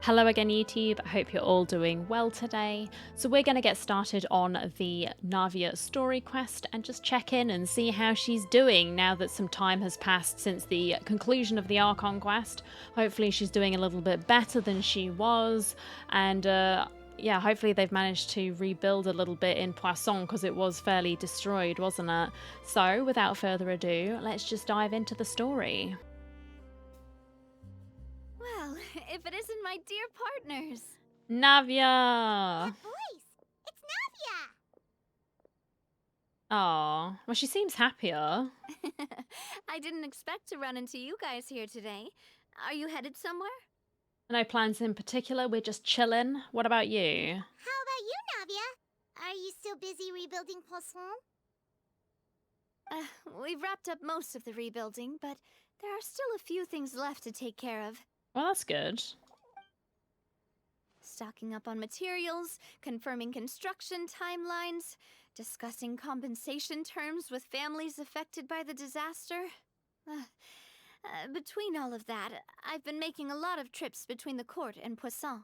Hello again YouTube, I hope you're all doing well today. So we're going to get started on the Navia story quest and just check in and see how she's doing now that some time has passed since the conclusion of the Archon quest. Hopefully she's doing a little bit better than she was, and yeah, hopefully they've managed to rebuild a little bit in Poisson because it was fairly destroyed, wasn't it? So without further ado, let's just dive into the story. Well, if it isn't my dear partners. Navia! That voice! It's Navia! Aw, well, she seems happier. I didn't expect to run into you guys here today. Are you headed somewhere? No plans in particular, we're just chilling. What about you? How about you, Navia? Are you still busy rebuilding Poisson? We've wrapped up most of the rebuilding, but there are still a few things left to take care of. Well, that's good. Stocking up on materials, confirming construction timelines, discussing compensation terms with families affected by the disaster. Between all of that, I've been making a lot of trips between the court and Poisson.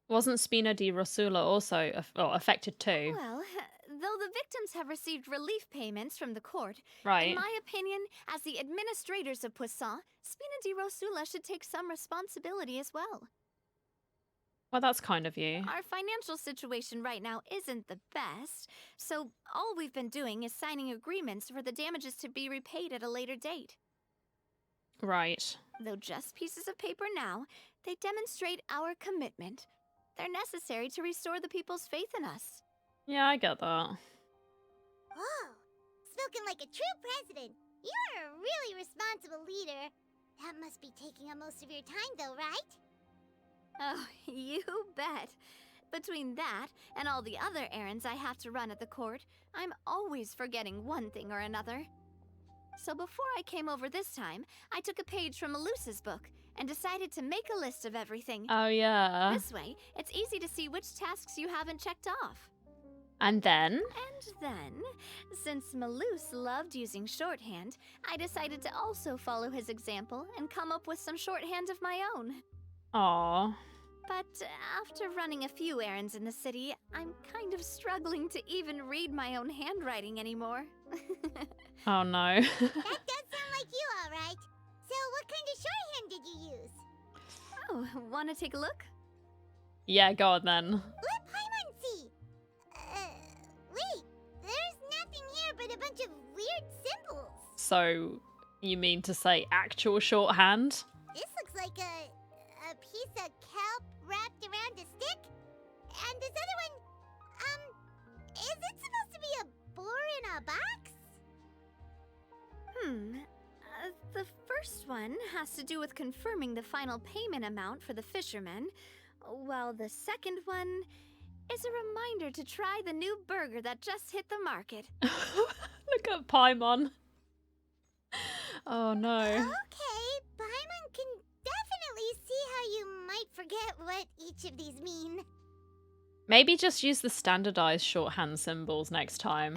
Wasn't Spina di Rosula also affected too? Well, though the victims have received relief payments from the court, Right. in my opinion, as the administrators of Poisson, Spina di Rosula should take some responsibility as well. Well, that's kind of you. Our financial situation right now isn't the best, so all we've been doing is signing agreements for the damages to be repaid at a later date. Right. Though just pieces of paper now, they demonstrate our commitment. They're necessary to restore the people's faith in us. Yeah, I get that. Oh, spoken like a true president. You're a really responsible leader. That must be taking up most of your time, though, right? Oh, you bet. Between that and all the other errands I have to run at the court, I'm always forgetting one thing or another. So before I came over this time, I took a page from Melusa's book and decided to make a list of everything. Oh, yeah. This way, it's easy to see which tasks you haven't checked off. And then? And then, since Melus loved using shorthand, I decided to also follow his example and come up with some shorthand of my own. Aw. But after running a few errands in the city, I'm kind of struggling to even read my own handwriting anymore. Oh, no. That does sound like you, all right. So what kind of shorthand did you use? Oh, wanna take a look? Yeah, go on then. Let Paimon see. Wait. There's nothing here but a bunch of weird symbols. So, you mean to say actual shorthand? This looks like a piece of kelp wrapped around a stick. And this other one, is it supposed to be a boar in a box? The first one has to do with confirming the final payment amount for the fishermen, while the second one is a reminder to try the new burger that just hit the market. Look at Paimon. Oh, no. Okay, Paimon can definitely see how you might forget what each of these mean. Maybe just use the standardized shorthand symbols next time.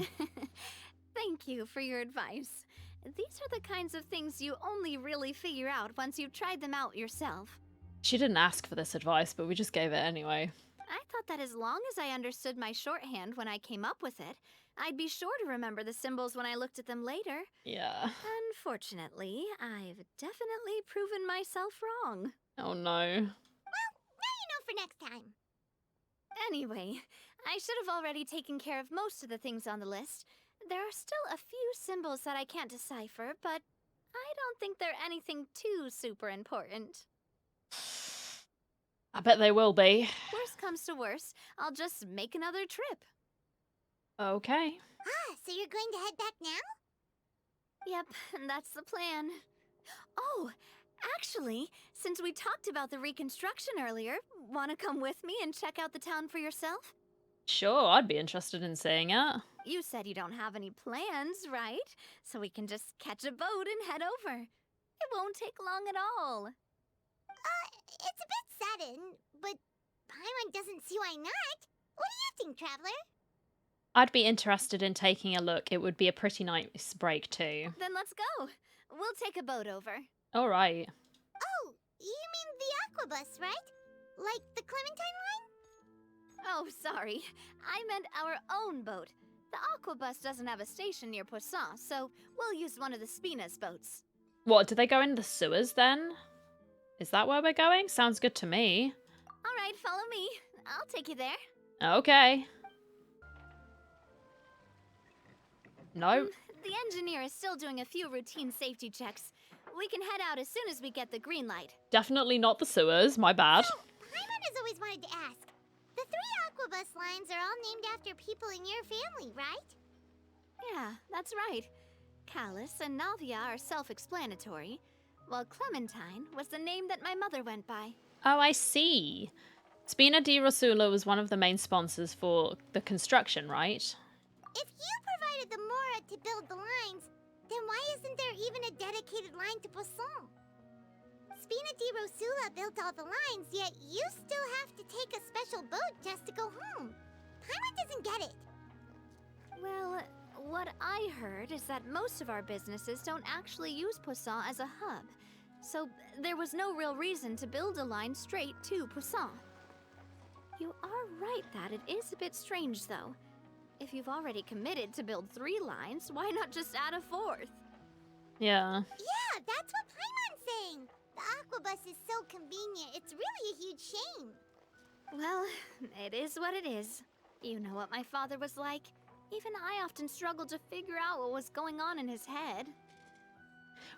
Thank you for your advice. These are the kinds of things you only really figure out once you've tried them out yourself. She didn't ask for this advice, but we just gave it anyway. I thought that as long as I understood my shorthand when I came up with it, I'd be sure to remember the symbols when I looked at them later. Yeah. Unfortunately, I've definitely proven myself wrong. Oh, no. Well, now you know for next time. Anyway, I should have already taken care of most of the things on the list. There are still a few symbols that I can't decipher, but I don't think they're anything too super important. I bet they will be. Worst comes to worst, I'll just make another trip. Okay. Ah, so you're going to head back now? Yep, that's the plan. Oh, actually, since we talked about the reconstruction earlier, want to come with me and check out the town for yourself? Sure, I'd be interested in seeing it. You said you don't have any plans, right? So we can just catch a boat and head over. It won't take long at all. It's a bit sudden, but Paimon doesn't see why not. What do you think, Traveler? I'd be interested in taking a look. It would be a pretty nice break too. Then let's go. We'll take a boat over. All right. Oh, you mean the aquabus, right? Like the Clementine line? Oh, sorry. I meant our own boat. The Aquabus doesn't have a station near Poisson, so we'll use one of the Spina's boats. What, do they go in the sewers then? Is that where we're going? Sounds good to me. All right, follow me. I'll take you there. Okay. No. The engineer is still doing a few routine safety checks. We can head out as soon as we get the green light. Definitely not the sewers. My bad. So, Paimon has always wanted to ask. The 3 Aquabus lines are all named after people in your family, right? Yeah, that's right. Callus and Navia are self-explanatory, while Clementine was the name that my mother went by. Oh, I see. Spina di Rosula was one of the main sponsors for the construction, right? If you provided the Mora to build the lines, then why isn't there even a dedicated line to Poisson? Spina di Rosula built all the lines, yet you still have to take a special boat just to go home. Paimon doesn't get it. Well, what I heard is that most of our businesses don't actually use Poisson as a hub, so there was no real reason to build a line straight to Poisson. You are right that it is a bit strange, though. If you've already committed to build 3 lines, why not just add a 4th? Yeah. Yeah, that's what Paimon's saying. The Aquabus is so convenient, it's really a huge shame. Well, it is what it is. You know what my father was like. Even I often struggled to figure out what was going on in his head.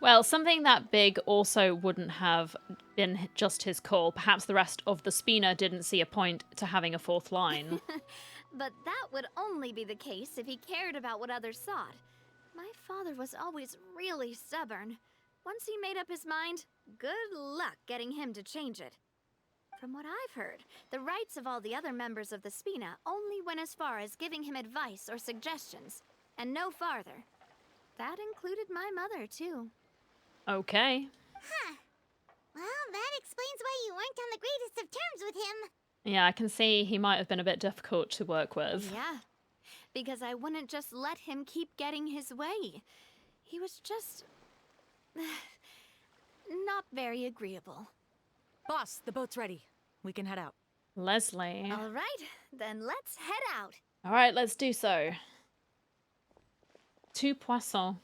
Well, something that big also wouldn't have been just his call. Perhaps the rest of the Spina didn't see a point to having a 4th line. But that would only be the case if he cared about what others thought. My father was always really stubborn. Once he made up his mind, good luck getting him to change it. From what I've heard, the rights of all the other members of the Spina only went as far as giving him advice or suggestions, and no farther. That included my mother, too. Okay. Huh. Well, that explains why you weren't on the greatest of terms with him. Yeah, I can see he might have been a bit difficult to work with. Yeah, because I wouldn't just let him keep getting his way. He was just... not very agreeable. Boss, the boat's ready. We can head out. Leslie. All right, then let's head out. All right, let's do so. Two poissons.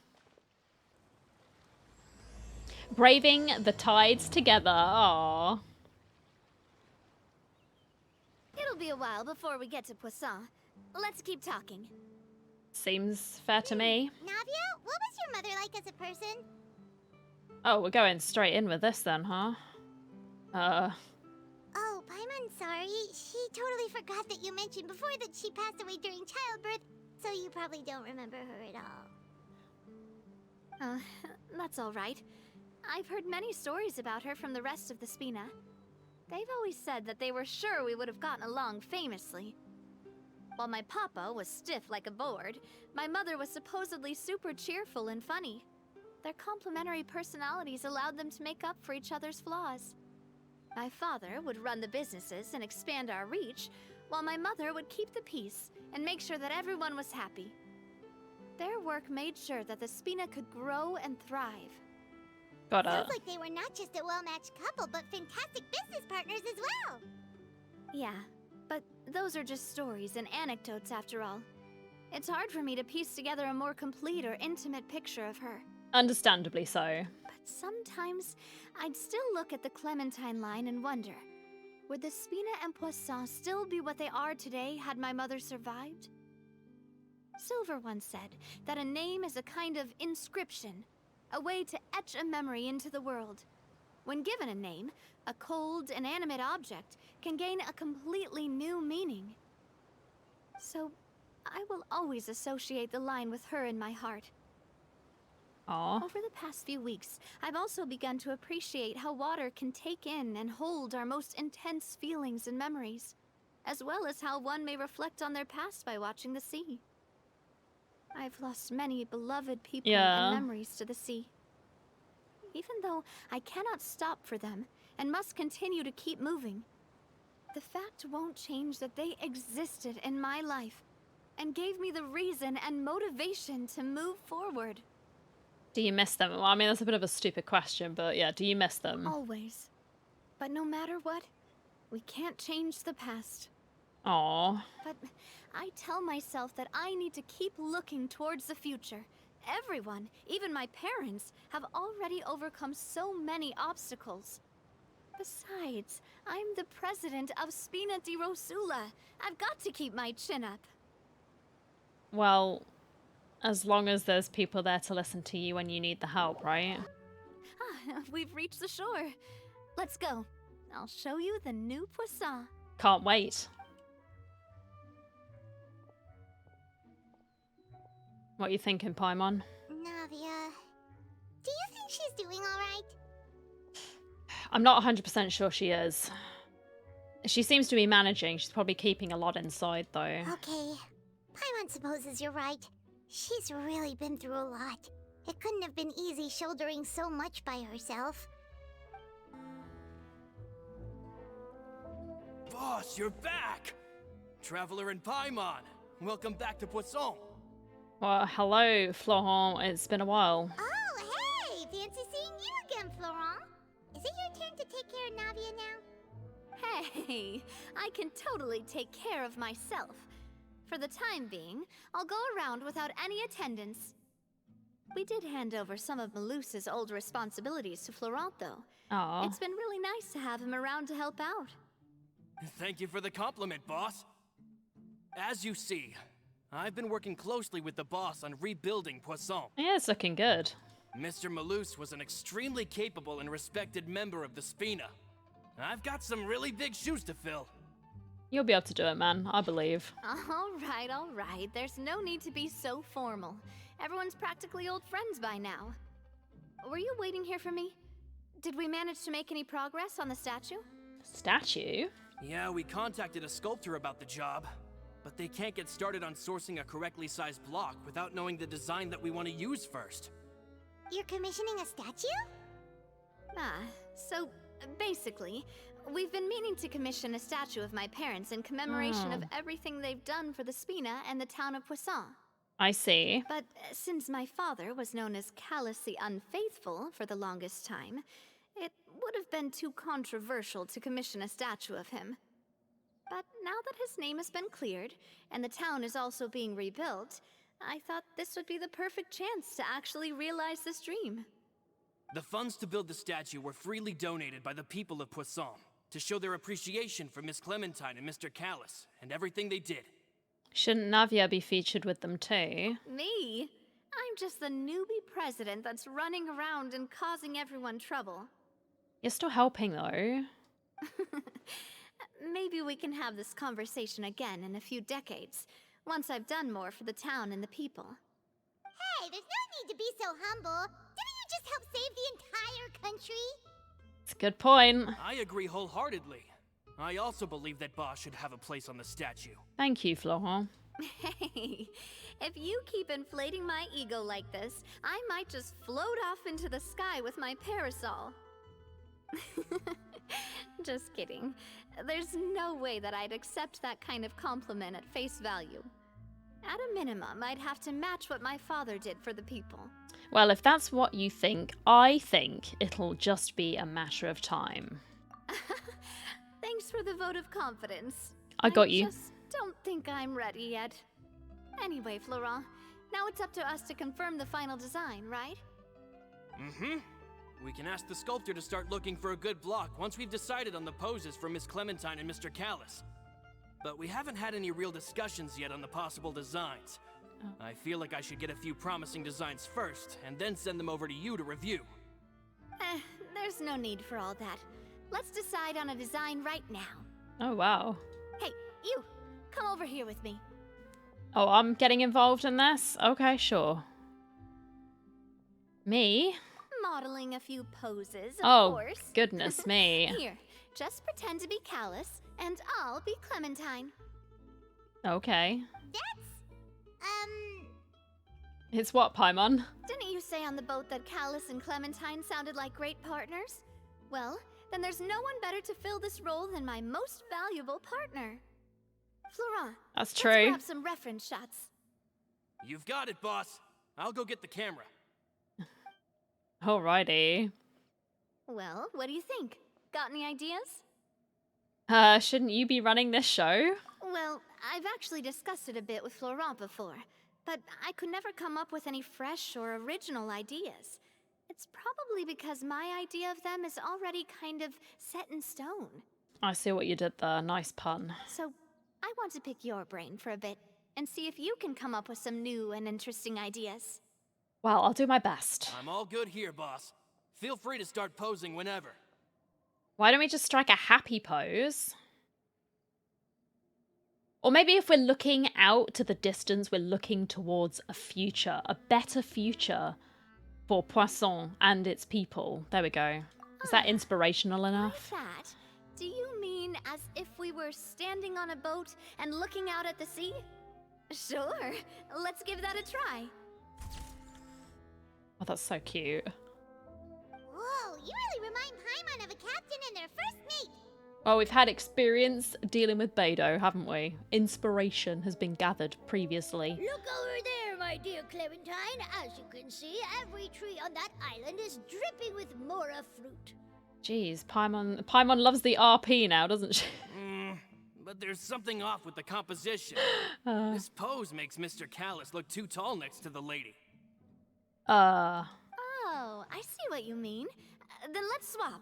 Braving the tides together. Aww. It'll be a while before we get to Poisson. Let's keep talking. Seems fair to me. Navia, what was your mother like as a person? Oh, we're going straight in with this then, huh? Oh, Paimon's sorry. She totally forgot that you mentioned before that she passed away during childbirth, so you probably don't remember her at all. That's all right. I've heard many stories about her from the rest of the Spina. They've always said that they were sure we would have gotten along famously. While my papa was stiff like a board, my mother was supposedly super cheerful and funny. Their complementary personalities allowed them to make up for each other's flaws. My father would run the businesses and expand our reach, while my mother would keep the peace and make sure that everyone was happy. Their work made sure that the Spina could grow and thrive. Got Sounds like they were not just a well-matched couple, but fantastic business partners as well. Yeah, but those are just stories and anecdotes after all. It's hard for me to piece together a more complete or intimate picture of her. Understandably so. But sometimes, I'd still look at the Clementine line and wonder, would the Spina and Poisson still be what they are today had my mother survived? Silver once said that a name is a kind of inscription, a way to etch a memory into the world. When given a name, a cold, inanimate object can gain a completely new meaning. So, I will always associate the line with her in my heart. Aw. Over the past few weeks, I've also begun to appreciate how water can take in and hold our most intense feelings and memories, as well as how one may reflect on their past by watching the sea. I've lost many beloved people and memories to the sea. Even though I cannot stop for them and must continue to keep moving, the fact won't change that they existed in my life and gave me the reason and motivation to move forward. Do you miss them? Well, I mean, that's a bit of a stupid question, but yeah, do you miss them? Always. But no matter what, We can't change the past. Aw. But I tell myself that I need to keep looking towards the future. Everyone, even my parents, have already overcome so many obstacles. Besides, I'm the president of Spina di Rosula. I've got to keep my chin up. Well, as long as there's people there to listen to you when you need the help, right? We've reached the shore. Let's go. I'll show you the new poisson. Can't wait. What are you thinking, Paimon? Navia, do you think she's doing alright? I'm not 100% sure she is. She seems to be managing. She's probably keeping a lot inside, though. Okay, Paimon supposes you're right. She's really been through a lot. It couldn't have been easy shouldering so much by herself. Boss, you're back! Traveler and Paimon, welcome back to Poisson. Well, hello, Florent. It's been a while. Oh, hey! Fancy seeing you again, Florent. Is it your turn to take care of Navia now? Hey, I can totally take care of myself. For the time being, I'll go around without any attendance. We did hand over some of Malus's old responsibilities to Florent, though. Aw. It's been really nice to have him around to help out. Thank you for the compliment, boss. As you see, I've been working closely with the boss on rebuilding Poisson. Yeah, it's looking good. Mr. Malus was an extremely capable and respected member of the Spina. I've got some really big shoes to fill. You'll be able to do it, man. I believe. All right. There's no need to be so formal. Everyone's practically old friends by now. Were you waiting here for me? Did we manage to make any progress on the statue? Statue? Yeah, we contacted a sculptor about the job, but they can't get started on sourcing a correctly sized block without knowing the design that we want to use first. You're commissioning a statue? So basically, we've been meaning to commission a statue of my parents in commemoration of everything they've done for the Spina and the town of Poisson. I see. But since my father was known as Callus the Unfaithful for the longest time, it would have been too controversial to commission a statue of him. But now that his name has been cleared, and the town is also being rebuilt, I thought this would be the perfect chance to actually realize this dream. The funds to build the statue were freely donated by the people of Poisson to show their appreciation for Miss Clementine and Mr. Callus and everything they did. Shouldn't Navia be featured with them too? Me? I'm just the newbie president that's running around and causing everyone trouble. You're still helping, though. Maybe we can have this conversation again in a few decades, once I've done more for the town and the people. Hey, there's no need to be so humble. Didn't you just help save the entire country? It's a good point. I agree wholeheartedly. I also believe that Boss should have a place on the statue. Thank you, Florent. Hey, if you keep inflating my ego like this, I might just float off into the sky with my parasol. Just kidding. There's no way that I'd accept that kind of compliment at face value. At a minimum, I'd have to match what my father did for the people. Well, if that's what you think, I think it'll just be a matter of time. Thanks for the vote of confidence. I got you. I just don't think I'm ready yet. Anyway, Florent, now it's up to us to confirm the final design, right? Mm-hmm. We can ask the sculptor to start looking for a good block once we've decided on the poses for Miss Clementine and Mr. Callus. But we haven't had any real discussions yet on the possible designs. I feel like I should get a few promising designs first, and then send them over to you to review. There's no need for all that. Let's decide on a design right now. Oh, wow. Hey, you! Come over here with me. Oh, I'm getting involved in this? Okay, sure. Me? Modeling a few poses, of Oh, course. goodness me. Here, just pretend to be Callus, and I'll be Clementine. Okay. That's, It's what, Paimon? Didn't you say on the boat that Callus and Clementine sounded like great partners? Well, then there's no one better to fill this role than my most valuable partner. Florent, That's let's true. grab some reference shots. You've got it, boss. I'll go get the camera. Alrighty. Well, what do you think? Got any ideas? Shouldn't you be running this show? Well, I've actually discussed it a bit with Florent before, but I could never come up with any fresh or original ideas. It's probably because my idea of them is already kind of set in stone. I see what you did there. Nice pun. So, I want to pick your brain for a bit and see if you can come up with some new and interesting ideas. Well, I'll do my best. I'm all good here, boss. Feel free to start posing whenever. Why don't we just strike a happy pose? Or maybe if we're looking out to the distance, we're looking towards a future, a better future for Poisson and its people. There we go. Is that inspirational enough? Like that? Do you mean as if we were standing on a boat and looking out at the sea? Sure, let's give that a try. Oh, that's so cute. Whoa, you really remind Paimon of a captain and their first mate. Well, we've had experience dealing with Beidou, haven't we? Inspiration has been gathered previously. Look over there, my dear Clementine. As you can see, every tree on that island is dripping with mora fruit. Jeez, Paimon loves the RP now, doesn't she? But there's something off with the composition. This pose makes Mr. Callus look too tall next to the lady. Oh, I see what you mean. Then let's swap.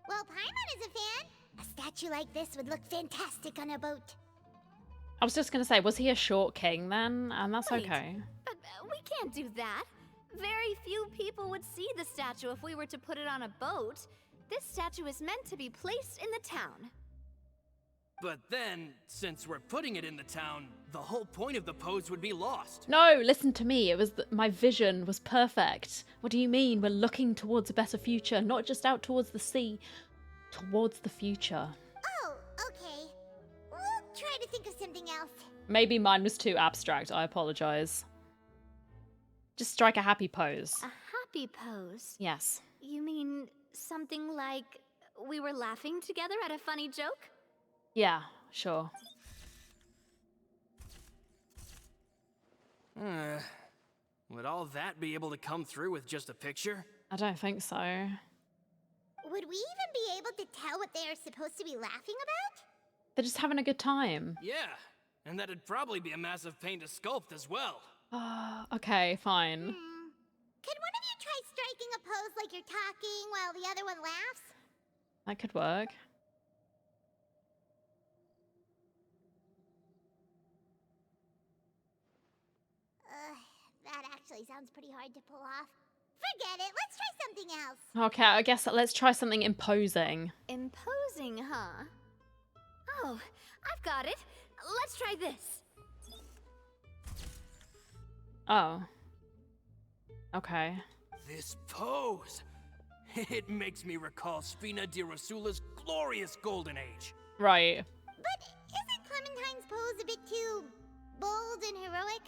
Well, Paimon is a fan. A statue like this would look fantastic on a boat. I was just going to say, was he a short king then? And that's Wait, okay. But we can't do that. Very few people would see the statue if we were to put it on a boat. This statue is meant to be placed in the town. But then, since we're putting it in the town, the whole point of the pose would be lost. No, listen to me. It was my vision was perfect. What do you mean? We're looking towards a better future, not just out towards the sea, towards the future. Oh, okay. We'll try to think of something else. Maybe mine was too abstract. I apologize. Just strike a happy pose. A happy pose? Yes. You mean something like we were laughing together at a funny joke? Yeah, sure. Would all that be able to come through with just a picture? I don't think so. Would we even be able to tell what they are supposed to be laughing about? They're just having a good time. Yeah, and that'd probably be a massive pain to sculpt as well. Okay, fine. Could one of you try striking a pose like you're talking while the other one laughs? That could work. That actually sounds pretty hard to pull off. Forget it, let's try something else. Okay, I guess let's try something imposing. Imposing, huh? Oh, I've got it. Let's try this. Oh. Okay. This pose! It makes me recall Spina di Rosula's glorious golden age. Right. But isn't Clementine's pose a bit too bold and heroic?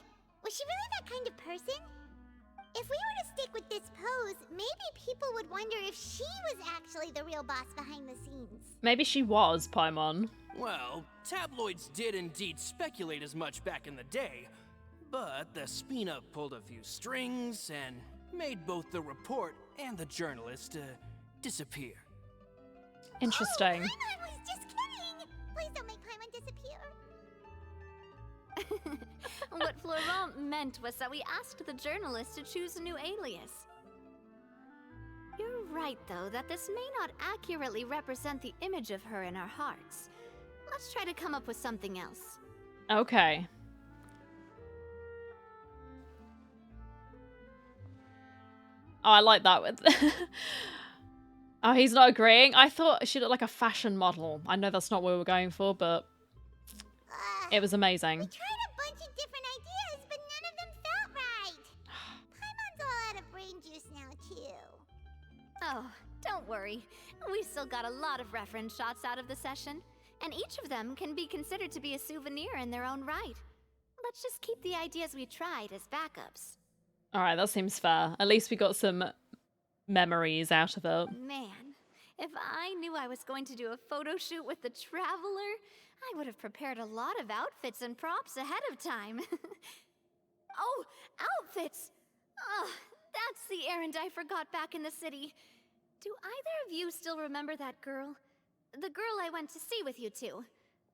Was she really that kind of person? If we were to stick with this pose, maybe people would wonder if she was actually the real boss behind the scenes. Maybe she was, Paimon. Well, tabloids did indeed speculate as much back in the day, but the Spina pulled a few strings and made both the report and the journalist disappear. Interesting. Oh, Paimon was just kidding! Please don't make Paimon disappear. What Florent meant was that we asked the journalist to choose a new alias. You're right, though, that this may not accurately represent the image of her in our hearts. Let's try to come up with something else. Okay. Oh, I like that with... Oh, he's not agreeing? I thought she looked like a fashion model. I know that's not what we were going for, but it was amazing. We tried a bunch of different ideas, but none of them felt right. Paimon's all out of brain juice now, too. Oh, don't worry. We still got a lot of reference shots out of the session, and each of them can be considered to be a souvenir in their own right. Let's just keep the ideas we tried as backups. Alright, that seems fair. At least we got some memories out of it. Man, if I knew I was going to do a photo shoot with the Traveler, I would have prepared a lot of outfits and props ahead of time. Oh, outfits! Oh, That's the errand I forgot back in the city. Do either of you still remember that girl? The girl I went to see with you two.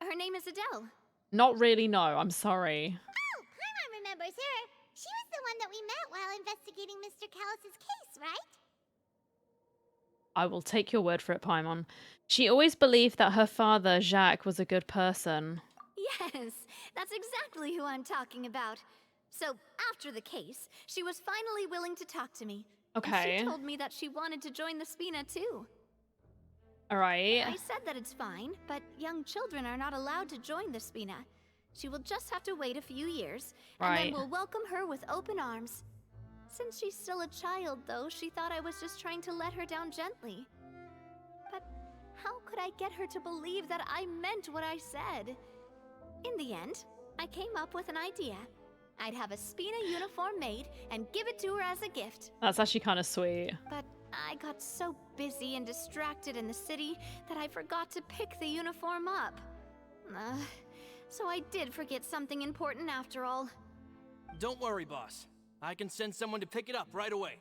Her name is Adele. Not really, no. I'm sorry. Oh, Paimon remembers her. She was the one that we met while investigating Mr. Callus's case, right? I will take your word for it, Paimon. She always believed that her father, Jacques, was a good person. Yes, that's exactly who I'm talking about. So, after the case, she was finally willing to talk to me. Okay. And she told me that she wanted to join the Spina too. All right. I said that it's fine, but young children are not allowed to join the Spina. She will just have to wait a few years, and Right. then we'll welcome her with open arms. Since she's still a child, though, she thought I was just trying to let her down gently. But how could I get her to believe that I meant what I said? In the end, I came up with an idea. I'd have a Spina uniform made and give it to her as a gift. That's actually kind of sweet. But I got so busy and distracted in the city that I forgot to pick the uniform up. So I did forget something important after all. Don't worry, boss. I can send someone to pick it up right away.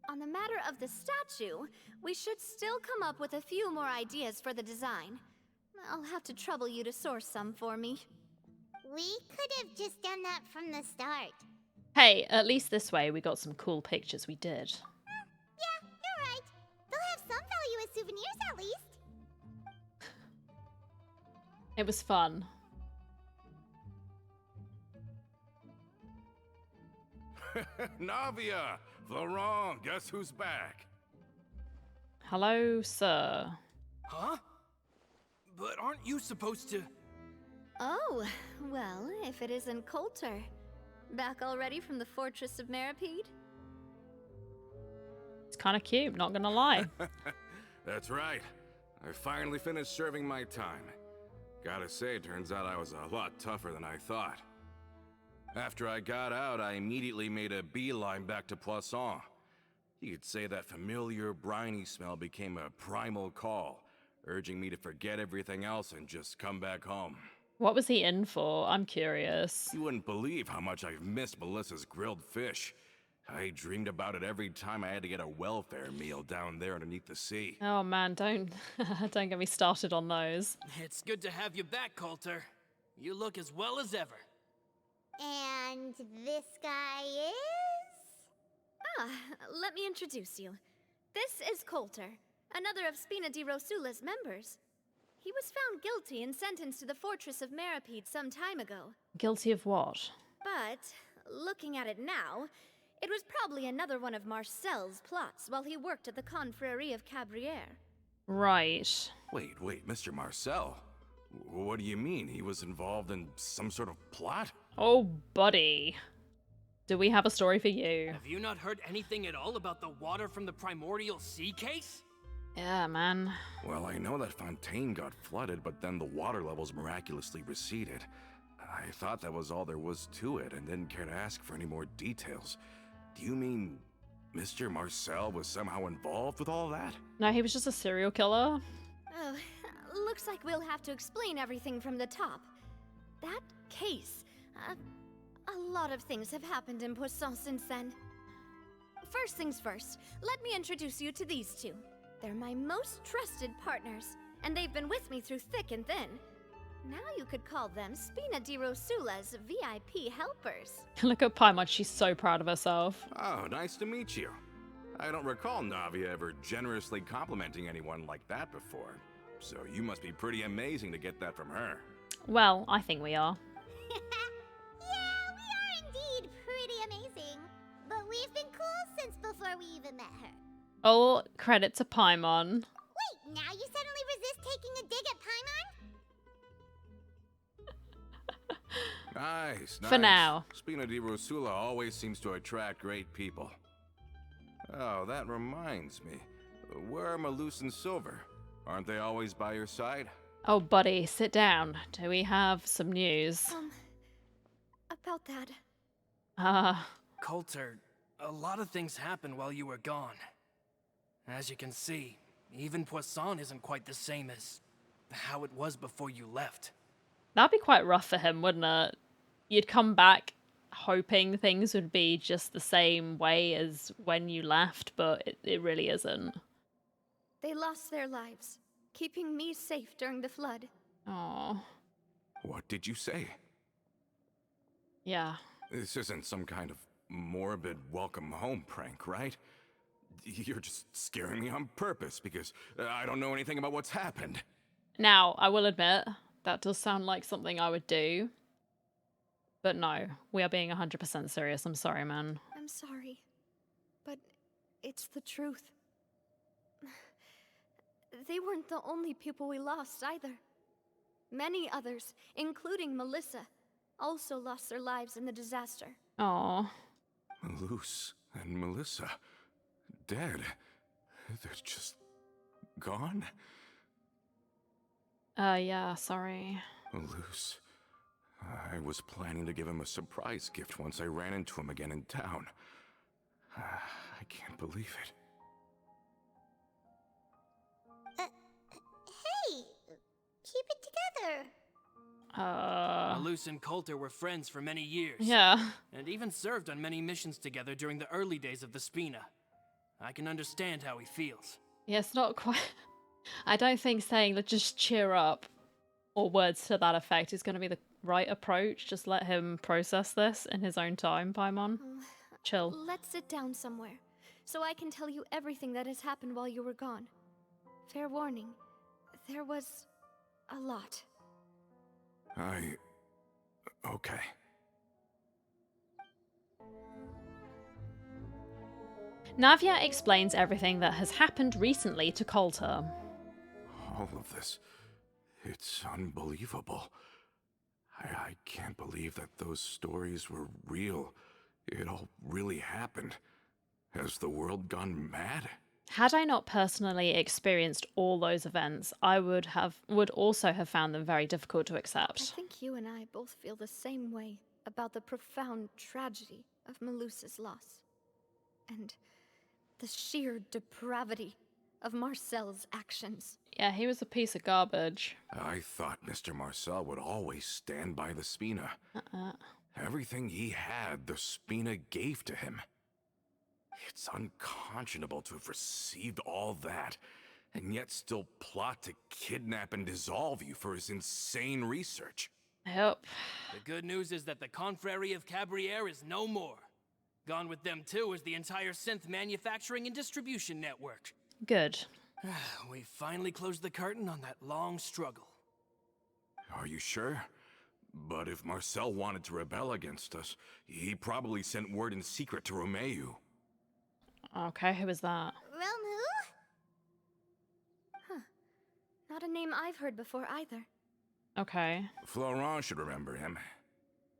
On the matter of the statue, we should still come up with a few more ideas for the design. I'll have to trouble you to source some for me. We could have just done that from the start. Hey, at least this way we got some cool pictures. We did. Yeah, you're right. They'll have some value as souvenirs at least. It was fun. Navia! Florent, guess who's back? Hello, sir. Huh? But aren't you supposed to... Oh, well, if it isn't Coulter. Back already from the Fortress of Meripede? It's kind of cute, not gonna lie. That's right. I finally finished serving my time. Gotta say, turns out I was a lot tougher than I thought. After I got out, I immediately made a beeline back to Poisson. You could say that familiar, briny smell became a primal call, urging me to forget everything else and just come back home. What was he in for? I'm curious. You wouldn't believe how much I've missed Melissa's grilled fish. I dreamed about it every time I had to get a welfare meal down there underneath the sea. Oh man, don't don't get me started on those. It's good to have you back, Coulter. You look as well as ever. And this guy is... Let me introduce you. This is Coulter, another of Spina di Rosula's members. He was found guilty and sentenced to the Fortress of Meripede some time ago. Guilty of what? But, looking at it now, it was probably another one of Marcel's plots while he worked at the Confrérie of Cabrières. Right. Wait, Mr. Marcel? What do you mean? He was involved in some sort of plot? Oh, buddy. Do we have a story for you? Have you not heard anything at all about the water from the primordial sea case? Yeah, man. Well, I know that Fontaine got flooded, but then the water levels miraculously receded. I thought that was all there was to it and didn't care to ask for any more details. Do you mean Mr. Marcel was somehow involved with all that? No, he was just a serial killer. Oh, looks like we'll have to explain everything from the top. That case, a lot of things have happened in Poisson since then. First things first, let me introduce you to these two. They're my most trusted partners, and they've been with me through thick and thin. Now you could call them Spina di Rosula's VIP helpers. Look at Paimon, she's so proud of herself. Oh, nice to meet you. I don't recall Navia ever generously complimenting anyone like that before. So you must be pretty amazing to get that from her. Well, I think we are. Yeah, we are indeed pretty amazing. But we've been cool since before we even met her. All credit to Paimon. Wait, now you suddenly resist taking a dig at Paimon? Nice. For now. Spina di Rosula always seems to attract great people. Oh, that reminds me. Where are Malus and Silver? Aren't they always by your side? Oh, buddy, sit down. Do we have some news? About that. Coulter, a lot of things happened while you were gone. As you can see, even Poisson isn't quite the same as how it was before you left. That'd be quite rough for him, wouldn't it? You'd come back hoping things would be just the same way as when you left, but it really isn't. They lost their lives, keeping me safe during the flood. Oh, What did you say? yeah. This isn't some kind of morbid welcome home prank, right? You're just scaring me on purpose because I don't know anything about what's happened. Now, I will admit, that does sound like something I would do. But no, we are being 100% serious. I'm sorry, man. I'm sorry, but it's the truth. They weren't the only people we lost either. Many others, including Melissa, also lost their lives in the disaster. Oh, Luce and Melissa, dead. They're just gone? yeah, sorry. Luce. I was planning to give him a surprise gift once I ran into him again in town. I can't believe it. Hey, keep it together. Luce and Coulter were friends for many years. Yeah. And even served on many missions together during the early days of the Spina. I can understand how he feels. Yeah, it's not quite... I don't think saying, "Let's just cheer up," or words to that effect is going to be the right approach. Just let him process this in his own time, Paimon. Chill. Let's sit down somewhere, so I can tell you everything that has happened while you were gone. Fair warning, there was a lot. Okay. Navia explains everything that has happened recently to Coulter. All of this, it's unbelievable. I can't believe that those stories were real. It all really happened. Has the world gone mad? Had I not personally experienced all those events, I would also have found them very difficult to I accept. think you and I both feel the same way about the profound tragedy of Melusa's loss. And the sheer depravity of Marcel's actions. Yeah, he was a piece of garbage. I thought Mr. Marcel would always stand by the Spina. Everything he had, the Spina gave to him. It's unconscionable to have received all that, and yet still plot to kidnap and dissolve you for his insane research. Yep. The good news is that the Confrérie of Cabriere is no more. Gone with them too is the entire synth manufacturing and distribution network. Good. We finally closed the curtain on that long struggle. Are you sure? But if Marcel wanted to rebel against us, he probably sent word in secret to Romeu. Okay, who was that? Romu? Not a name I've heard before either. Okay. Florent should remember him.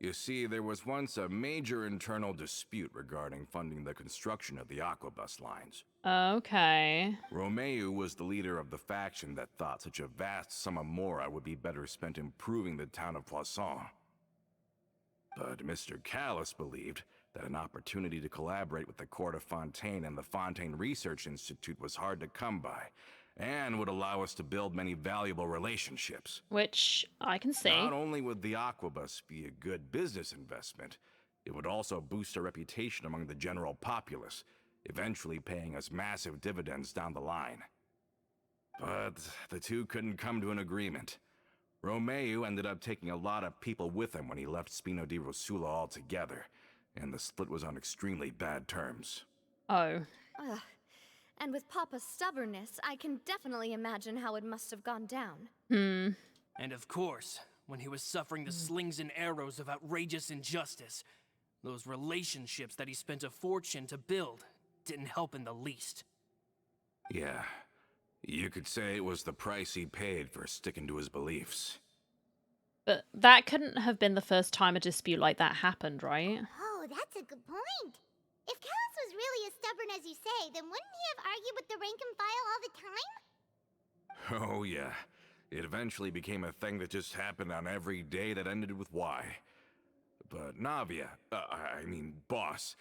You see, there was once a major internal dispute regarding funding the construction of the Aquabus lines. Okay. Romeu was the leader of the faction that thought such a vast sum of mora would be better spent improving the town of Poisson. But Mr. Callis believed that an opportunity to collaborate with the court of Fontaine and the Fontaine Research Institute was hard to come by, and would allow us to build many valuable relationships. Which I can see. Not only would the Aquabus be a good business investment, it would also boost our reputation among the general populace, eventually paying us massive dividends down the line. But the two couldn't come to an agreement. Romeu ended up taking a lot of people with him when he left Spino di Rosula altogether, and the split was on extremely bad terms. Oh. Ugh. And with Papa's stubbornness, I can definitely imagine how it must have gone down. And of course, when he was suffering the slings and arrows of outrageous injustice, those relationships that he spent a fortune to build didn't help in the least. Yeah, you could say it was the price he paid for sticking to his beliefs. But that couldn't have been the first time a dispute like that happened, right? Oh, that's a good point. If Callus was really as stubborn as you say, then wouldn't he have argued with the rank and file all the time? Oh yeah, it eventually became a thing that just happened on every day that ended with Y. But Navia, boss,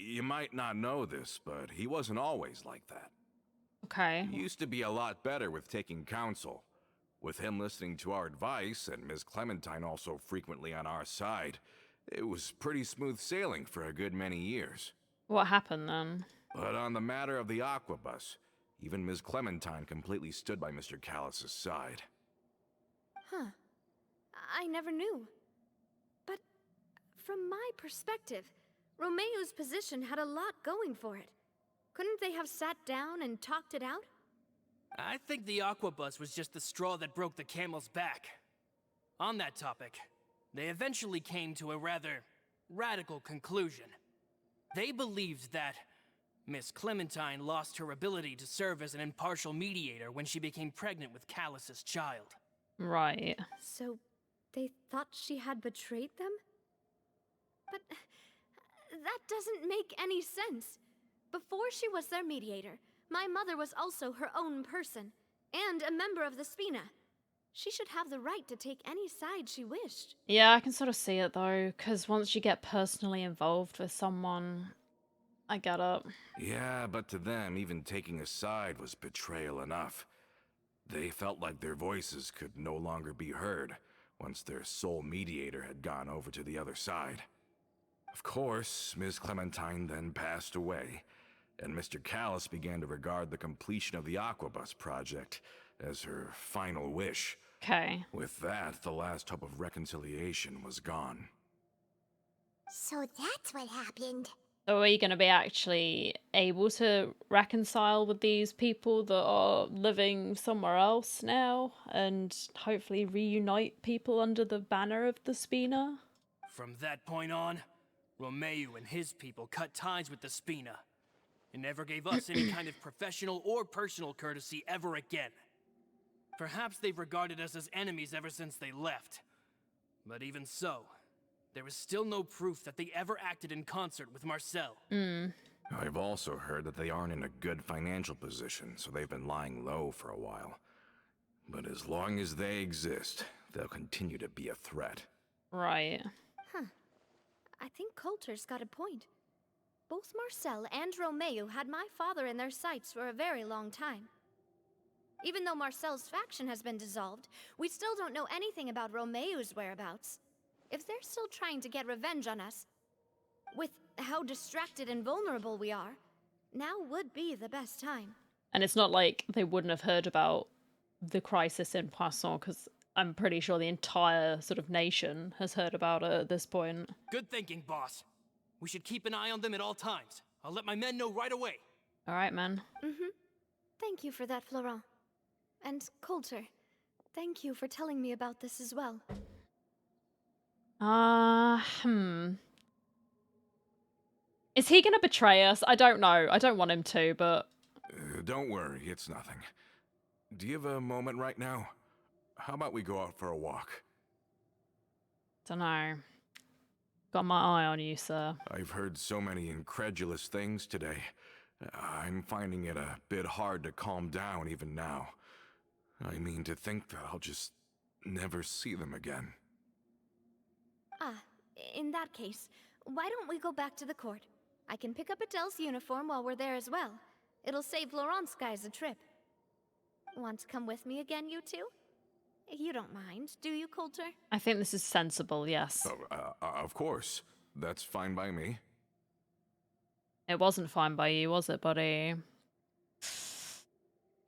you might not know this, but he wasn't always like that. Okay. He used to be a lot better with taking counsel. With him listening to our advice, and Ms. Clementine also frequently on our side, it was pretty smooth sailing for a good many years. What happened then? But on the matter of the aqua bus, even Ms. Clementine completely stood by Mr. Callus's side. Huh. I never knew. But from my perspective, Romeo's position had a lot going for it. Couldn't they have sat down and talked it out? I think the aqua bus was just the straw that broke the camel's back. On that topic, they eventually came to a rather radical conclusion. They believed that Miss Clementine lost her ability to serve as an impartial mediator when she became pregnant with Callus's child. Right. So, they thought she had betrayed them? But that doesn't make any sense. Before she was their mediator, my mother was also her own person, and a member of the Spina. She should have the right to take any side she wished. Yeah, I can sort of see it though, because once you get personally involved with someone, I get it. Yeah, but to them, even taking a side was betrayal enough. They felt like their voices could no longer be heard once their sole mediator had gone over to the other side. Of course, Ms. Clementine then passed away, and Mr. Callus began to regard the completion of the Aquabus project as her final wish. Okay. With that, the last hope of reconciliation was gone. So that's what happened. So are you going to be actually able to reconcile with these people that are living somewhere else now and hopefully reunite people under the banner of the Spina? From that point on, Romeo and his people cut ties with the Spina, and never gave us any kind of professional or personal courtesy ever again. Perhaps they've regarded us as enemies ever since they left. But even so, there is still no proof that they ever acted in concert with Marcel. I've also heard that they aren't in a good financial position, so they've been lying low for a while. But as long as they exist, they'll continue to be a threat. Right. I think Coulter's got a point. Both Marcel and Romeo had my father in their sights for a very long time. Even though Marcel's faction has been dissolved, we still don't know anything about Romeo's whereabouts. If they're still trying to get revenge on us, with how distracted and vulnerable we are, now would be the best time. And it's not like they wouldn't have heard about the crisis in Poisson, because I'm pretty sure the entire sort of nation has heard about it at this point. Good thinking, boss. We should keep an eye on them at all times. I'll let my men know right away. All right, man. Thank you for that, Florent. And Coulter, thank you for telling me about this as well. Is he going to betray us? I don't know. I don't want him to, but... Don't worry, it's nothing. Do you have a moment right now? How about we go out for a walk? Dunno. Got my eye on you, sir. I've heard so many incredulous things today. I'm finding it a bit hard to calm down even now. I mean, to think that I'll just never see them again. In that case, why don't we go back to the court? I can pick up Adele's uniform while we're there as well. It'll save Laurent's guys a trip. Want to come with me again, you two? You don't mind, do you, Coulter? I think this is sensible, yes. Of course. That's fine by me. It wasn't fine by you, was it, buddy?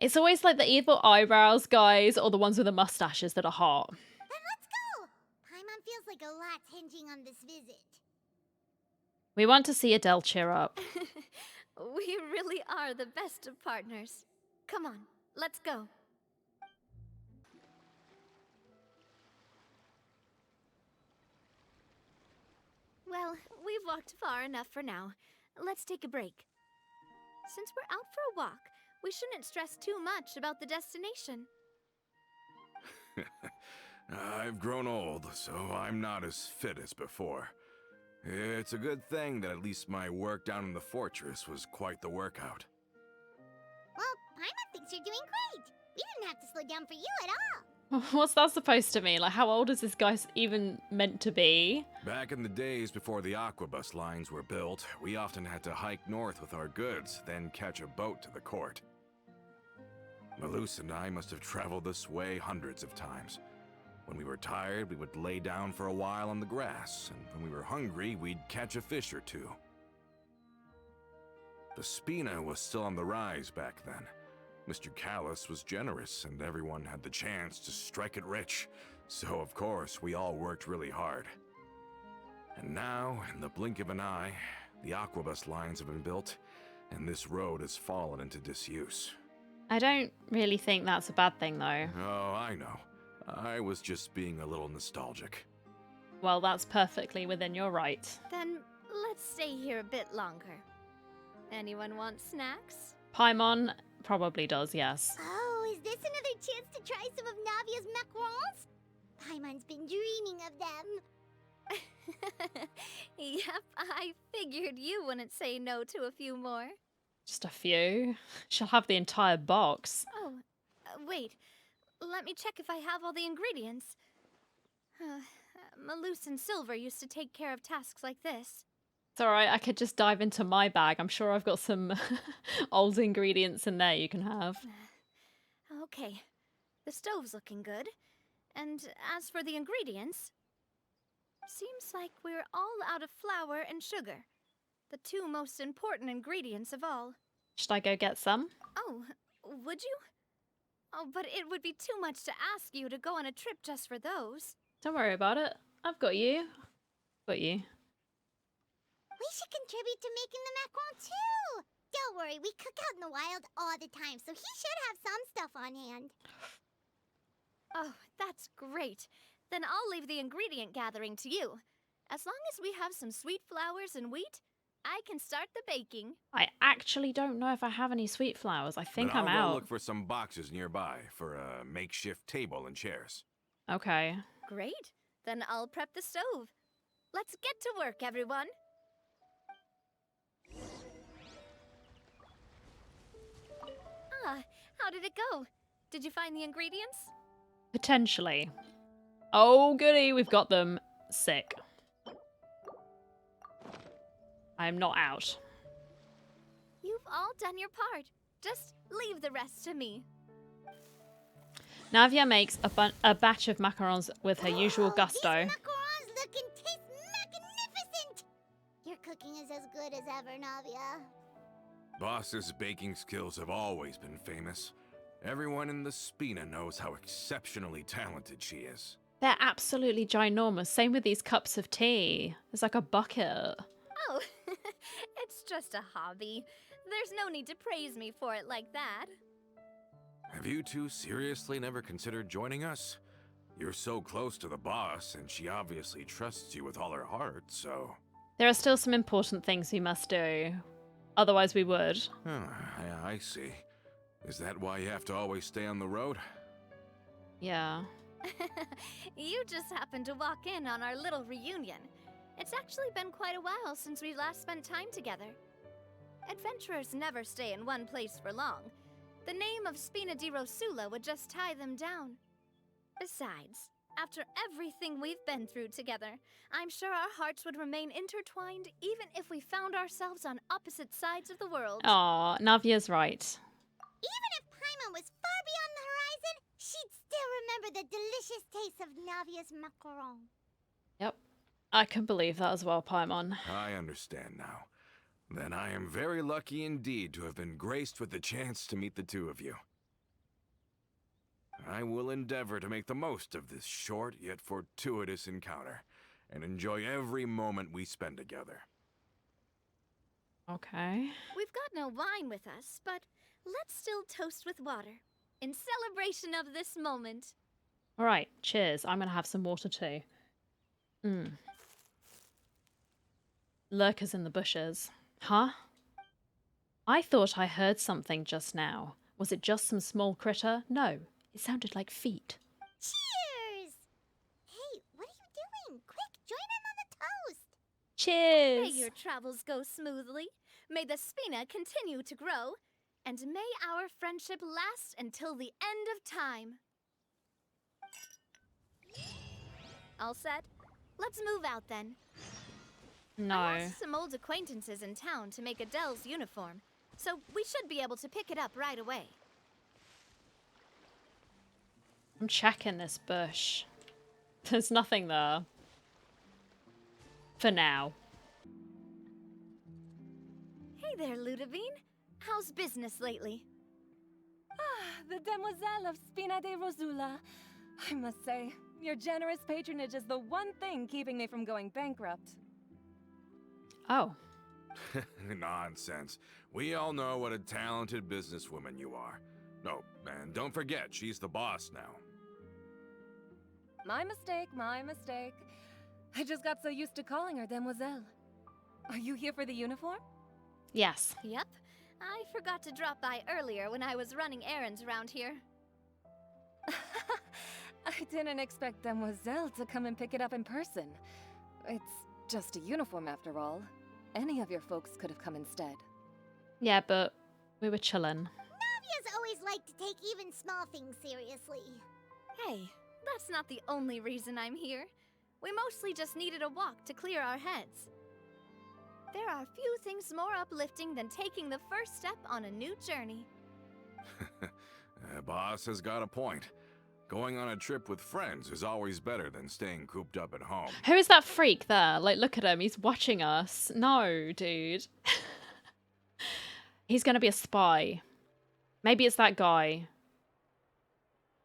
It's always like the evil eyebrows guys or the ones with the mustaches that are hot. Then let's go! Paimon feels like a lot's hinging on this visit. We want to see Adele cheer up. We really are the best of partners. Come on, let's go. Well, we've walked far enough for now. Let's take a break. Since we're out for a walk, we shouldn't stress too much about the destination. I've grown old, so I'm not as fit as before. It's a good thing that at least my work down in the fortress was quite the workout. Well, Paimon thinks you're doing great. We didn't have to slow down for you at all. What's that supposed to mean? Like, how old is this guy even meant to be? Back in the days before the aquabus lines were built, we often had to hike north with our goods, then catch a boat to the court. Malus and I must have traveled this way hundreds of times. When we were tired, we would lay down for a while on the grass, and when we were hungry, we'd catch a fish or two. The Spina was still on the rise back then. Mr. Callis was generous, and everyone had the chance to strike it rich. So, of course, we all worked really hard. And now, in the blink of an eye, the Aquabus lines have been built, and this road has fallen into disuse. I don't really think that's a bad thing, though. Oh, I know. I was just being a little nostalgic. Well, that's perfectly within your right. Then let's stay here a bit longer. Anyone want snacks? Paimon probably does, yes. Oh, is this another chance to try some of Navia's macarons? Paimon's been dreaming of them. Yep, I figured you wouldn't say no to a few more. Just a few. She'll have the entire box. Oh, wait. Let me check if I have all the ingredients. Maloose and Silver used to take care of tasks like this. It's alright, I could just dive into my bag. I'm sure I've got some old ingredients in there you can have. Okay, the stove's looking good. And as for the ingredients, seems like we're all out of flour and sugar. The two most important ingredients of all. Should I go get some? Oh, would you? Oh, but it would be too much to ask you to go on a trip just for those. Don't worry about it. I've got you. Got you. We should contribute to making the macaron too. Don't worry, we cook out in the wild all the time, so he should have some stuff on hand. Oh, that's great. Then I'll leave the ingredient gathering to you. As long as we have some sweet flowers and wheat, I can start the baking. I actually don't know if I have any sweet flowers. I think But I'm I'll out. go look for some boxes nearby for a makeshift table and chairs. Okay. Great. Then I'll prep the stove. Let's get to work, everyone. How did it go? Did you find the ingredients? Potentially. Oh, goody. We've got them. Sick. I'm not out. You've all done your part. Just leave the rest to me. Navia makes a batch of macarons with her usual Whoa, gusto. These macarons look and taste magnificent! Your cooking is as good as ever, Navia. Boss's baking skills have always been famous. Everyone in the Spina knows how exceptionally talented she is. They're absolutely ginormous. Same with these cups of tea. It's like a bucket. Oh, it's just a hobby. There's no need to praise me for it like that. Have you two seriously never considered joining us? You're so close to the boss, and she obviously trusts you with all her heart, so... There are still some important things we must do. Otherwise we would. I see. Is that why you have to always stay on the road? Yeah. You just happened to walk in on our little reunion. It's actually been quite a while since we last spent time together. Adventurers never stay in one place for long. The name of Spina di Rosula would just tie them down. Besides, after everything we've been through together, I'm sure our hearts would remain intertwined even if we found ourselves on opposite sides of the world. Aw, Navia's right. Even if Paimon was far beyond the horizon, she'd still remember the delicious taste of Navia's macaron. Yep. I can believe that as well, Paimon. I understand now. Then I am very lucky indeed to have been graced with the chance to meet the two of you. I will endeavor to make the most of this short yet fortuitous encounter, and enjoy every moment we spend together. Okay. We've got no wine with us, but let's still toast with water, in celebration of this moment. Alright, cheers. I'm gonna have some water too. Lurkers in the bushes. Huh? I thought I heard something just now. Was it just some small critter? No, it sounded like feet. Cheers! Hey, what are you doing? Quick, join in on the toast! Cheers! May your travels go smoothly, may the Spina continue to grow, and may our friendship last until the end of time. All set? Let's move out then. I No. asked some old acquaintances in town to make Adele's uniform, so we should be able to pick it up right away. I'm checking this bush. There's nothing there. For now. Hey there, Ludovine. How's business lately? The Demoiselle of Spina de Rosula. I must say, your generous patronage is the one thing keeping me from going bankrupt. Oh. Nonsense. We all know what a talented businesswoman you are. No, and don't forget, she's the boss now. My mistake, my mistake. I just got so used to calling her Demoiselle. Are you here for the uniform? Yes. Yep. I forgot to drop by earlier when I was running errands around here. I didn't expect Demoiselle to come and pick it up in person. It's just a uniform after all. Any of your folks could have come instead. Yeah, but we were chillin'. Navia's always liked to take even small things seriously. Hey, that's not the only reason I'm here. We mostly just needed a walk to clear our heads. There are few things more uplifting than taking the first step on a new journey. Boss has got a point. Going on a trip with friends is always better than staying cooped up at home. Who is that freak there? Like, look at him. He's watching us. No, dude. He's gonna be a spy. Maybe it's that guy.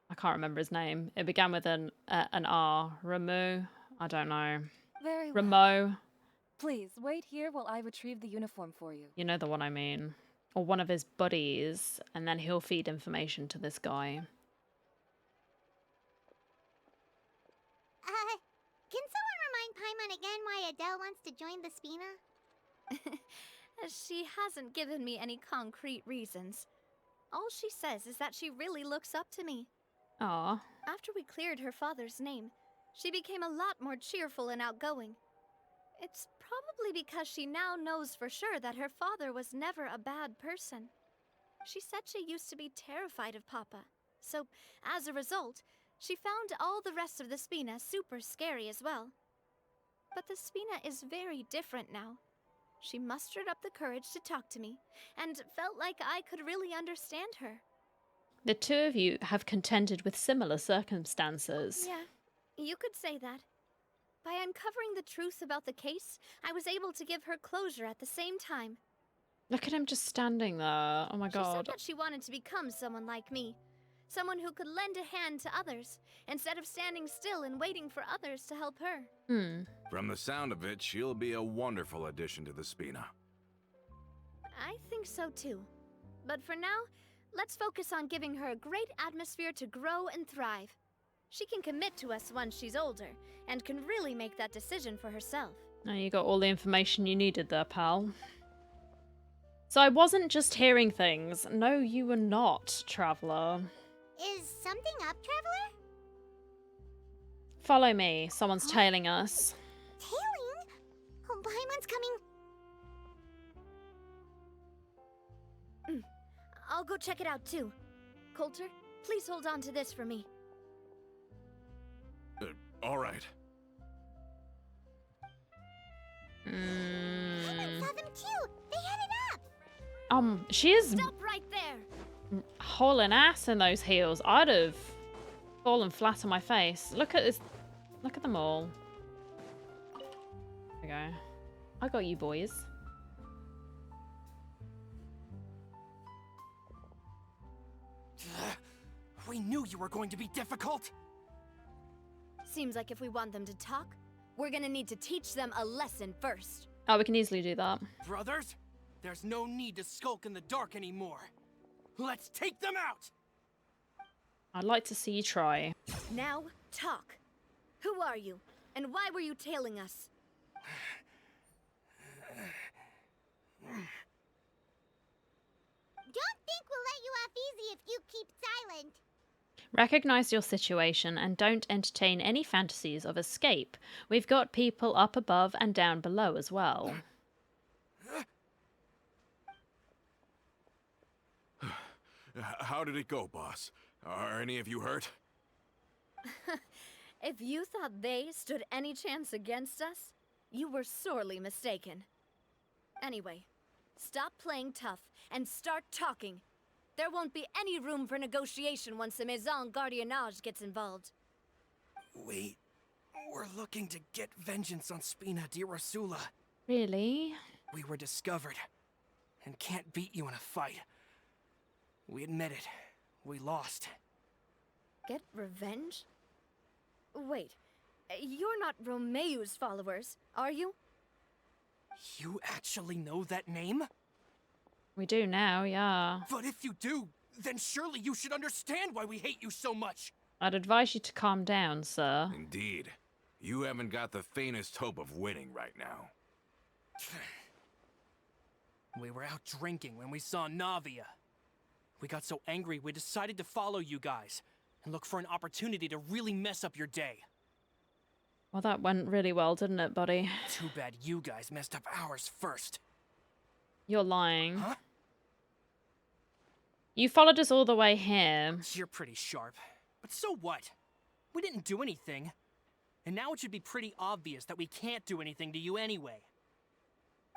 I can't remember his name. It began with an R. Ramu? I don't know. Very well. Ramo? Please, wait here while I retrieve the uniform for you. You know the one I mean. Or one of his buddies, and then he'll feed information to this guy. Can someone remind Paimon again why Adele wants to join the Spina? She hasn't given me any concrete reasons. All she says is that she really looks up to me. Aw. After we cleared her father's name, she became a lot more cheerful and outgoing. It's probably because she now knows for sure that her father was never a bad person. She said she used to be terrified of Papa, so as a result, she found all the rest of the Spina super scary as well. But the Spina is very different now. She mustered up the courage to talk to me, and felt like I could really understand her. The two of you have contended with similar circumstances. Yeah, you could say that. By uncovering the truth about the case, I was able to give her closure at the same time. Look at him just standing there. Oh my She said god. that she wanted to become someone like me. Someone who could lend a hand to others, instead of standing still and waiting for others to help her. From the sound of it, she'll be a wonderful addition to the Spina. I think so too. But for now, let's focus on giving her a great atmosphere to grow and thrive. She can commit to us once she's older, and can really make that decision for herself. Now you got all the information you needed there, pal. So I wasn't just hearing things. No, you were not, Traveller. Is something up, Traveler? Follow me. Someone's tailing us. Tailing? Oh, Paimon's coming. I'll go check it out too. Coulter, please hold on to this for me. All right. Paimon saw them too. They headed up. She is Stop right there! hauling ass in those heels. I'd have fallen flat on my face. Look at this. Look at them all. There we go. I got you, boys. We knew you were going to be difficult. Seems like if we want them to talk, we're gonna need to teach them a lesson first. Oh, we can easily do that. Brothers, there's no need to skulk in the dark anymore. Let's take them out! I'd like to see you try. Now, talk. Who are you? And why were you tailing us? Don't think we'll let you off easy if you keep silent. Recognize your situation and don't entertain any fantasies of escape. We've got people up above and down below as well. How did it go, boss? Are any of you hurt? If you thought they stood any chance against us, you were sorely mistaken. Anyway, stop playing tough and start talking. There won't be any room for negotiation once the Maison Gardiennage gets involved. Wait, We're looking to get vengeance on Spina di Rosula. Really? We were discovered and can't beat you in a fight. We admit it. We lost. Get revenge? Wait, you're not Romeu's followers, are you? You actually know that name? We do now, yeah. But if you do, then surely you should understand why we hate you so much. I'd advise you to calm down, sir. Indeed. You haven't got the faintest hope of winning right now. We were out drinking when we saw Navia. We got so angry we decided to follow you guys and look for an opportunity to really mess up your day. Well, that went really well, didn't it, buddy? Too bad you guys messed up ours first. You're lying. Huh? You followed us all the way here. You're pretty sharp. But so what? We didn't do anything. And now it should be pretty obvious that we can't do anything to you anyway.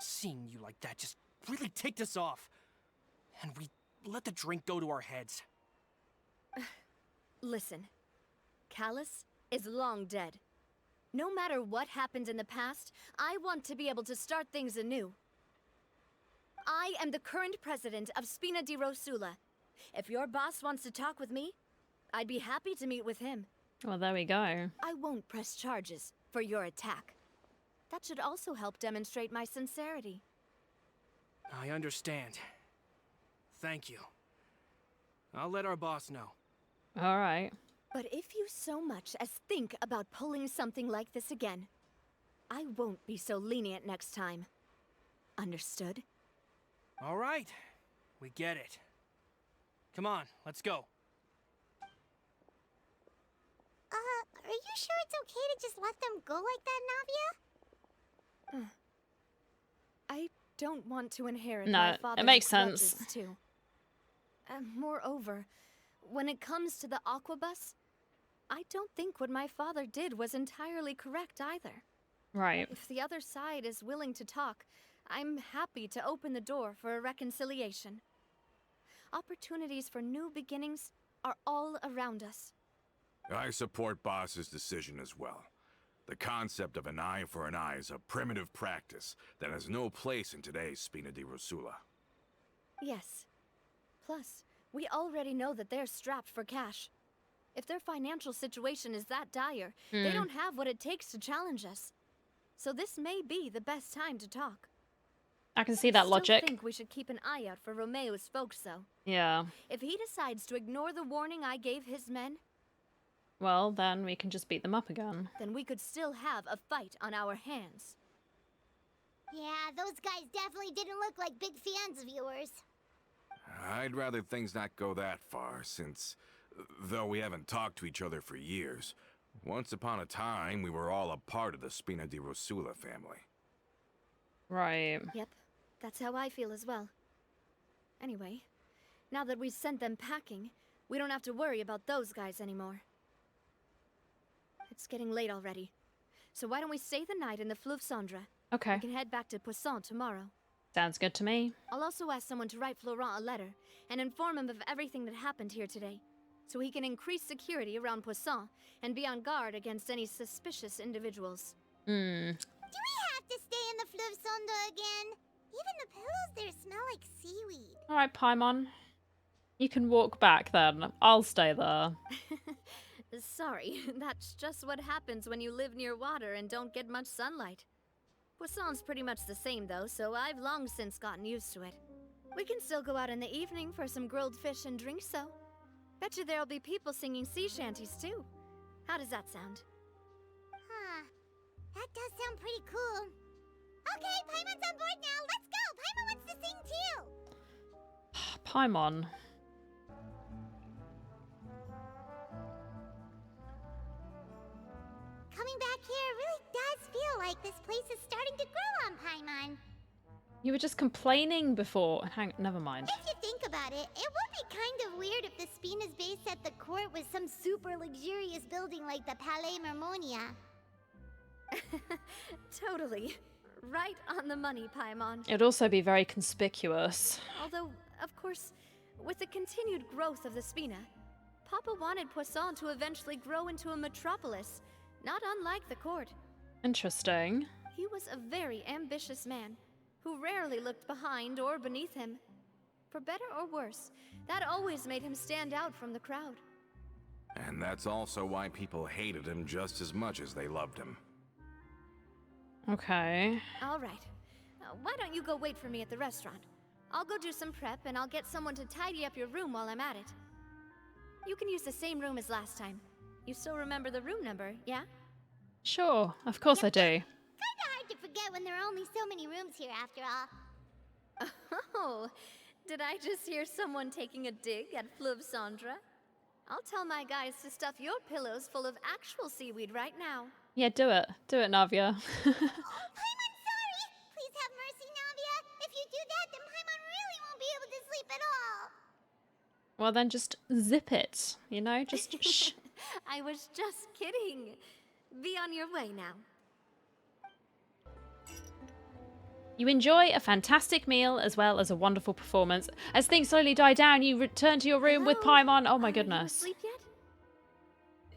Seeing you like that just really ticked us off. And we let the drink go to our heads. Listen, Callus is long dead. No matter what happened in the past, I want to be able to start things anew. I am the current president of Spina di Rosula. If your boss wants to talk with me, I'd be happy to meet with him. Well, there we go. I won't press charges for your attack. That should also help demonstrate my sincerity. I understand. Thank you. I'll let our boss know. All right. But if you so much as think about pulling something like this again, I won't be so lenient next time. Understood? All right. We get it. Come on, let's go. Are you sure it's okay to just let them go like that, Navia? I don't want to inherit No, my it father's makes grudges, sense. too. Moreover, when it comes to the Aquabus, I don't think what my father did was entirely correct either. Right. If the other side is willing to talk, I'm happy to open the door for a reconciliation. Opportunities for new beginnings are all around us. I support Boss's decision as well. The concept of an eye for an eye is a primitive practice that has no place in today's Spina di Rosula. Yes. Plus, we already know that they're strapped for cash. If their financial situation is that dire, they don't have what it takes to challenge us. So this may be the best time to talk. I can see that logic. I think we should keep an eye out for Romeu's folks, though. Yeah. If he decides to ignore the warning I gave his men, Well, then we can just beat them up again. then we could still have a fight on our hands. Yeah, those guys definitely didn't look like big fans of yours. I'd rather things not go that far, since, though we haven't talked to each other for years, once upon a time we were all a part of the Spina di Rosula family. Right. Yep, that's how I feel as well. Anyway, now that we've sent them packing, we don't have to worry about those guys anymore. It's getting late already, so why don't we stay the night in the Fleuve Cendre? Okay. We can head back to Poisson tomorrow. Sounds good to me. I'll also ask someone to write Florent a letter and inform him of everything that happened here today, so he can increase security around Poisson and be on guard against any suspicious individuals. Do we have to stay in the Fleuve Cendre again? Even the pillows there smell like seaweed. All right, Paimon. You can walk back then. I'll stay there. Sorry, that's just what happens when you live near water and don't get much sunlight. Poisson's pretty much the same though, so I've long since gotten used to it. We can still go out in the evening for some grilled fish and drinks though. Betcha there'll be people singing sea shanties too. How does that sound? Huh. That does sound pretty cool. Okay, Paimon's on board now. Let's go. Paimon wants to sing too. Paimon. Coming back here really does feel like this place is starting to grow on Paimon. You were just complaining before. Never mind. If you think about it, it would be kind of weird if the Spina's base at the court was some super luxurious building like the Palais Mermonia. Totally. Right on the money, Paimon. It'd also be very conspicuous. Although, of course, with the continued growth of the Spina, Papa wanted Poisson to eventually grow into a metropolis, not unlike the court. Interesting. He was a very ambitious man who rarely looked behind or beneath him. For better or worse, that always made him stand out from the crowd. And that's also why people hated him just as much as they loved him. Okay. All right. Why don't you go wait for me at the restaurant? I'll go do some prep and I'll get someone to tidy up your room while I'm at it. You can use the same room as last time. You still remember the room number, yeah? Sure, of course I do. Kinda hard to forget when there are only so many rooms here after all. Oh, did I just hear someone taking a dig at Fleuve Cendre? I'll tell my guys to stuff your pillows full of actual seaweed right now. Yeah, do it. Do it, Navia. Oh, Paimon, sorry! Please have mercy, Navia! If you do that, then Paimon really won't be able to sleep at all! Well, then just zip it, you know? Just shh. I was just kidding. Be on your way now. You enjoy a fantastic meal as well as a wonderful performance. As things slowly die down, you return to your room with Hello? Paimon. Oh my Are you goodness. asleep yet?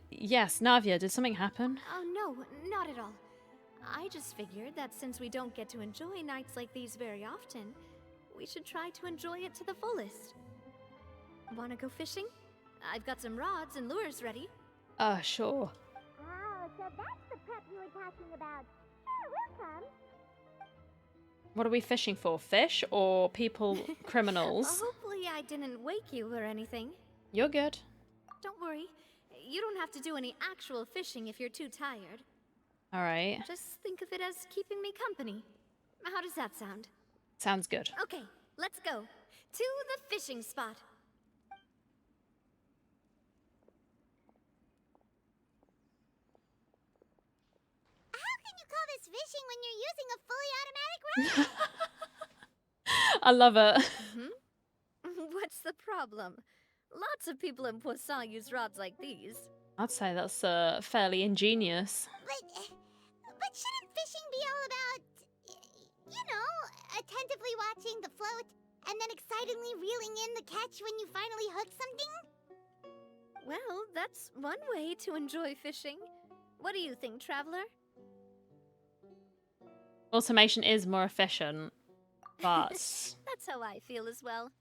Yes, Navia, did something happen? Oh, no, not at all. I just figured that since we don't get to enjoy nights like these very often, we should try to enjoy it to the fullest. Wanna go fishing? I've got some rods and lures ready. Sure. Oh, so that's the prep you were talking about. Sure, we'll come. What are we fishing for? Fish or people, criminals? Hopefully I didn't wake you or anything. You're good. Don't worry. You don't have to do any actual fishing if you're too tired. All right. Just think of it as keeping me company. How does that sound? Sounds good. Okay, let's go. To the fishing spot. How can you call this fishing when you're using a fully automatic rod? I love it. What's the problem? Lots of people in Poisson use rods like these. I'd say that's fairly ingenious. But shouldn't fishing be all about, you know, attentively watching the float and then excitedly reeling in the catch when you finally hook something? Well, that's one way to enjoy fishing. What do you think, Traveler? Automation is more efficient, but That's how I feel as well.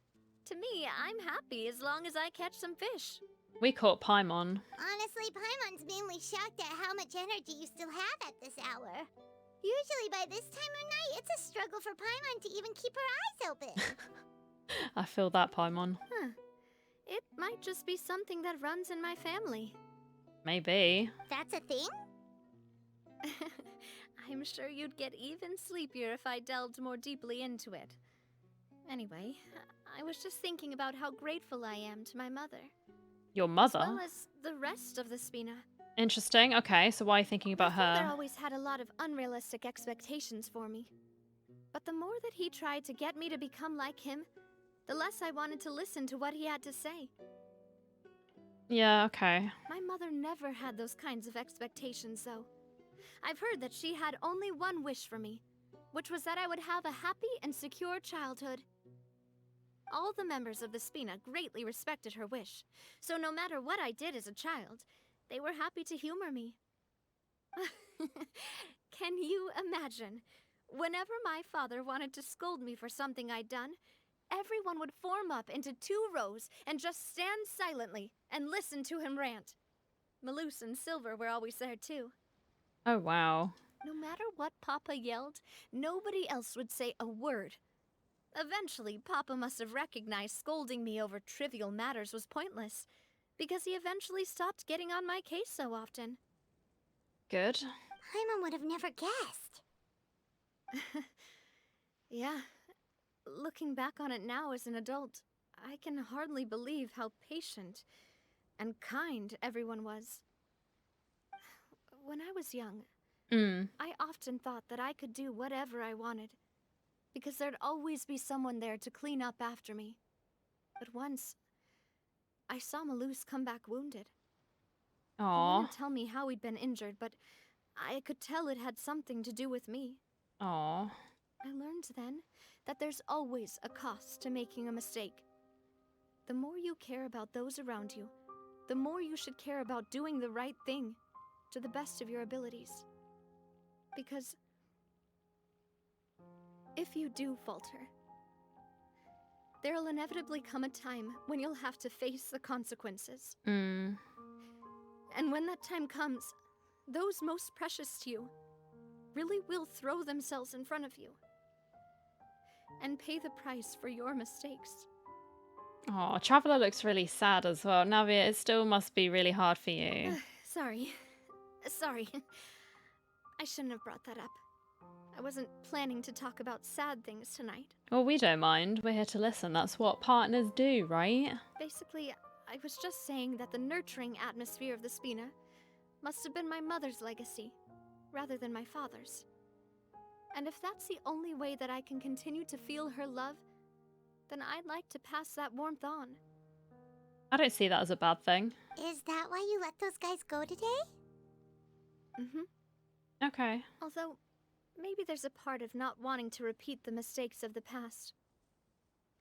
To me, I'm happy as long as I catch some fish. we caught Paimon. Honestly, Paimon's mainly shocked at how much energy you still have at this hour. Usually by this time of night, it's a struggle for Paimon to even keep her eyes open. I feel that, Paimon. Huh. It might just be something that runs in my family. Maybe. That's a thing? I'm sure you'd get even sleepier if I delved more deeply into it. Anyway, I was just thinking about how grateful I am to my mother, Your as mother? well as the rest of the Spina. Interesting. Okay, so why are you thinking about My father her? always had a lot of unrealistic expectations for me. But the more that he tried to get me to become like him, the less I wanted to listen to what he had to say. Yeah, okay. My mother never had those kinds of expectations, though. I've heard that she had only one wish for me, which was that I would have a happy and secure childhood. All the members of the Spina greatly respected her wish, so no matter what I did as a child, they were happy to humor me. Can you imagine? Whenever my father wanted to scold me for something I'd done, everyone would form up into 2 rows and just stand silently and listen to him rant. Malouse and Silver were always there too. Oh, wow. No matter what Papa yelled, nobody else would say a word. Eventually, Papa must have recognized scolding me over trivial matters was pointless, because he eventually stopped getting on my case so often. Good. Paimon would have never guessed. Yeah, looking back on it now as an adult, I can hardly believe how patient and kind everyone was. When I was young, I often thought that I could do whatever I wanted, because there'd always be someone there to clean up after me. But once, I saw Malouse come back wounded. He Aw. wouldn't tell me how he'd been injured, but I could tell it had something to do with me. Aw. I learned then that there's always a cost to making a mistake. The more you care about those around you, the more you should care about doing the right thing. to the best of your abilities. Because if you do falter, there'll inevitably come a time when you'll have to face the consequences. Mm. And when that time comes, those most precious to you really will throw themselves in front of you and pay the price for your mistakes. Oh, Traveler looks really sad as well. Navia, it still must be really hard for you. Sorry. I shouldn't have brought that up. I wasn't planning to talk about sad things tonight. Well, we don't mind. We're here to listen. That's what partners do, right? Basically, I was just saying that the nurturing atmosphere of the Spina must have been my mother's legacy, rather than my father's. And if that's the only way that I can continue to feel her love, then I'd like to pass that warmth on. I don't see that as a bad thing. Is that why you let those guys go today? Mm-hmm. Okay. Although, maybe there's a part of not wanting to repeat the mistakes of the past.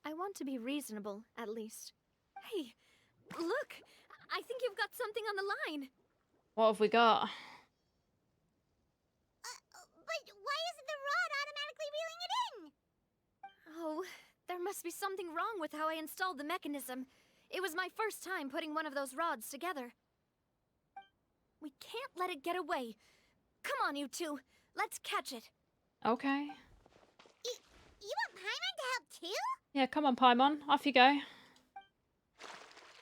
I want to be reasonable, at least. Hey, look! I think you've got something on the line! What have we got? But why isn't the rod automatically reeling it in? Oh, there must be something wrong with how I installed the mechanism. It was my first time putting one of those rods together. We can't let it get away. Come on, you two. Let's catch it. Okay. You want Paimon to help too? Yeah, come on, Paimon. Off you go.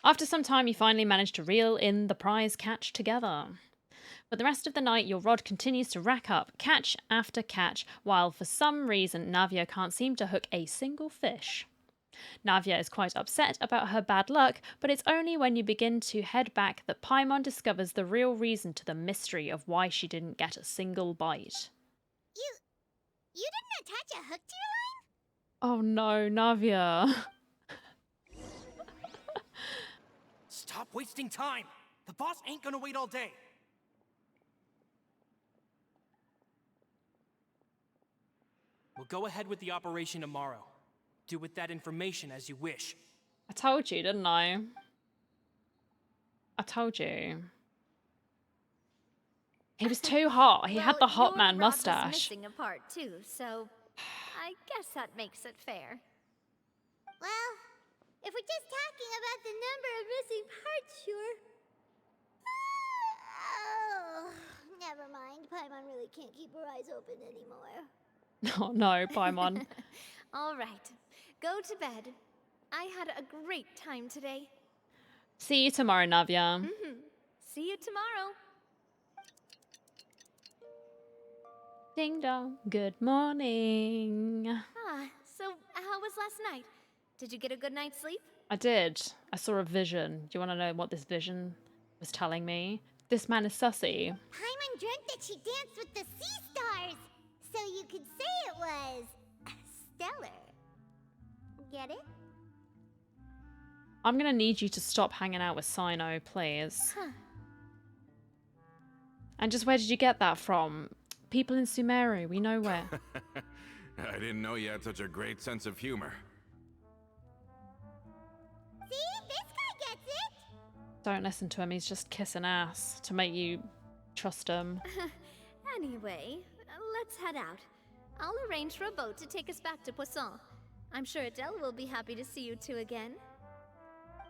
After some time, you finally manage to reel in the prize catch together. For the rest of the night, your rod continues to rack up catch after catch, while for some reason Navia can't seem to hook a single fish. Navia is quite upset about her bad luck, but it's only when you begin to head back that Paimon discovers the real reason to the mystery of why she didn't get a single bite. You didn't attach a hook to your Oh no, Navia. Stop wasting time! The boss ain't gonna wait all day! We'll go ahead with the operation tomorrow. Do with that information as you wish. I told you, didn't I? I told you. He was too hot. He had the hot man your rod was mustache. missing a part too, so I guess that makes it fair. Well, if we're just talking about the number of missing parts, sure. Oh, never mind. Paimon really can't keep her eyes open anymore. Oh no, Paimon. All right, go to bed. I had a great time today. See you tomorrow, Navia. See you tomorrow. Ding dong. Good morning. So how was last night? Did you get a good night's sleep? I did. I saw a vision. Do you want to know what this vision was telling me? This man is sussy. Paimon dreamt that she danced with the sea stars, so you could say it was stellar. Get it? I'm going to need you to stop hanging out with Sino, please. Huh. And just where did you get that from? People in Sumeru, we know where. I didn't know you had such a great sense of humor. See? This guy gets it! Don't listen to him, he's just kissing ass to make you trust him. Anyway, let's head out. I'll arrange for a boat to take us back to Poisson. I'm sure Adele will be happy to see you two again.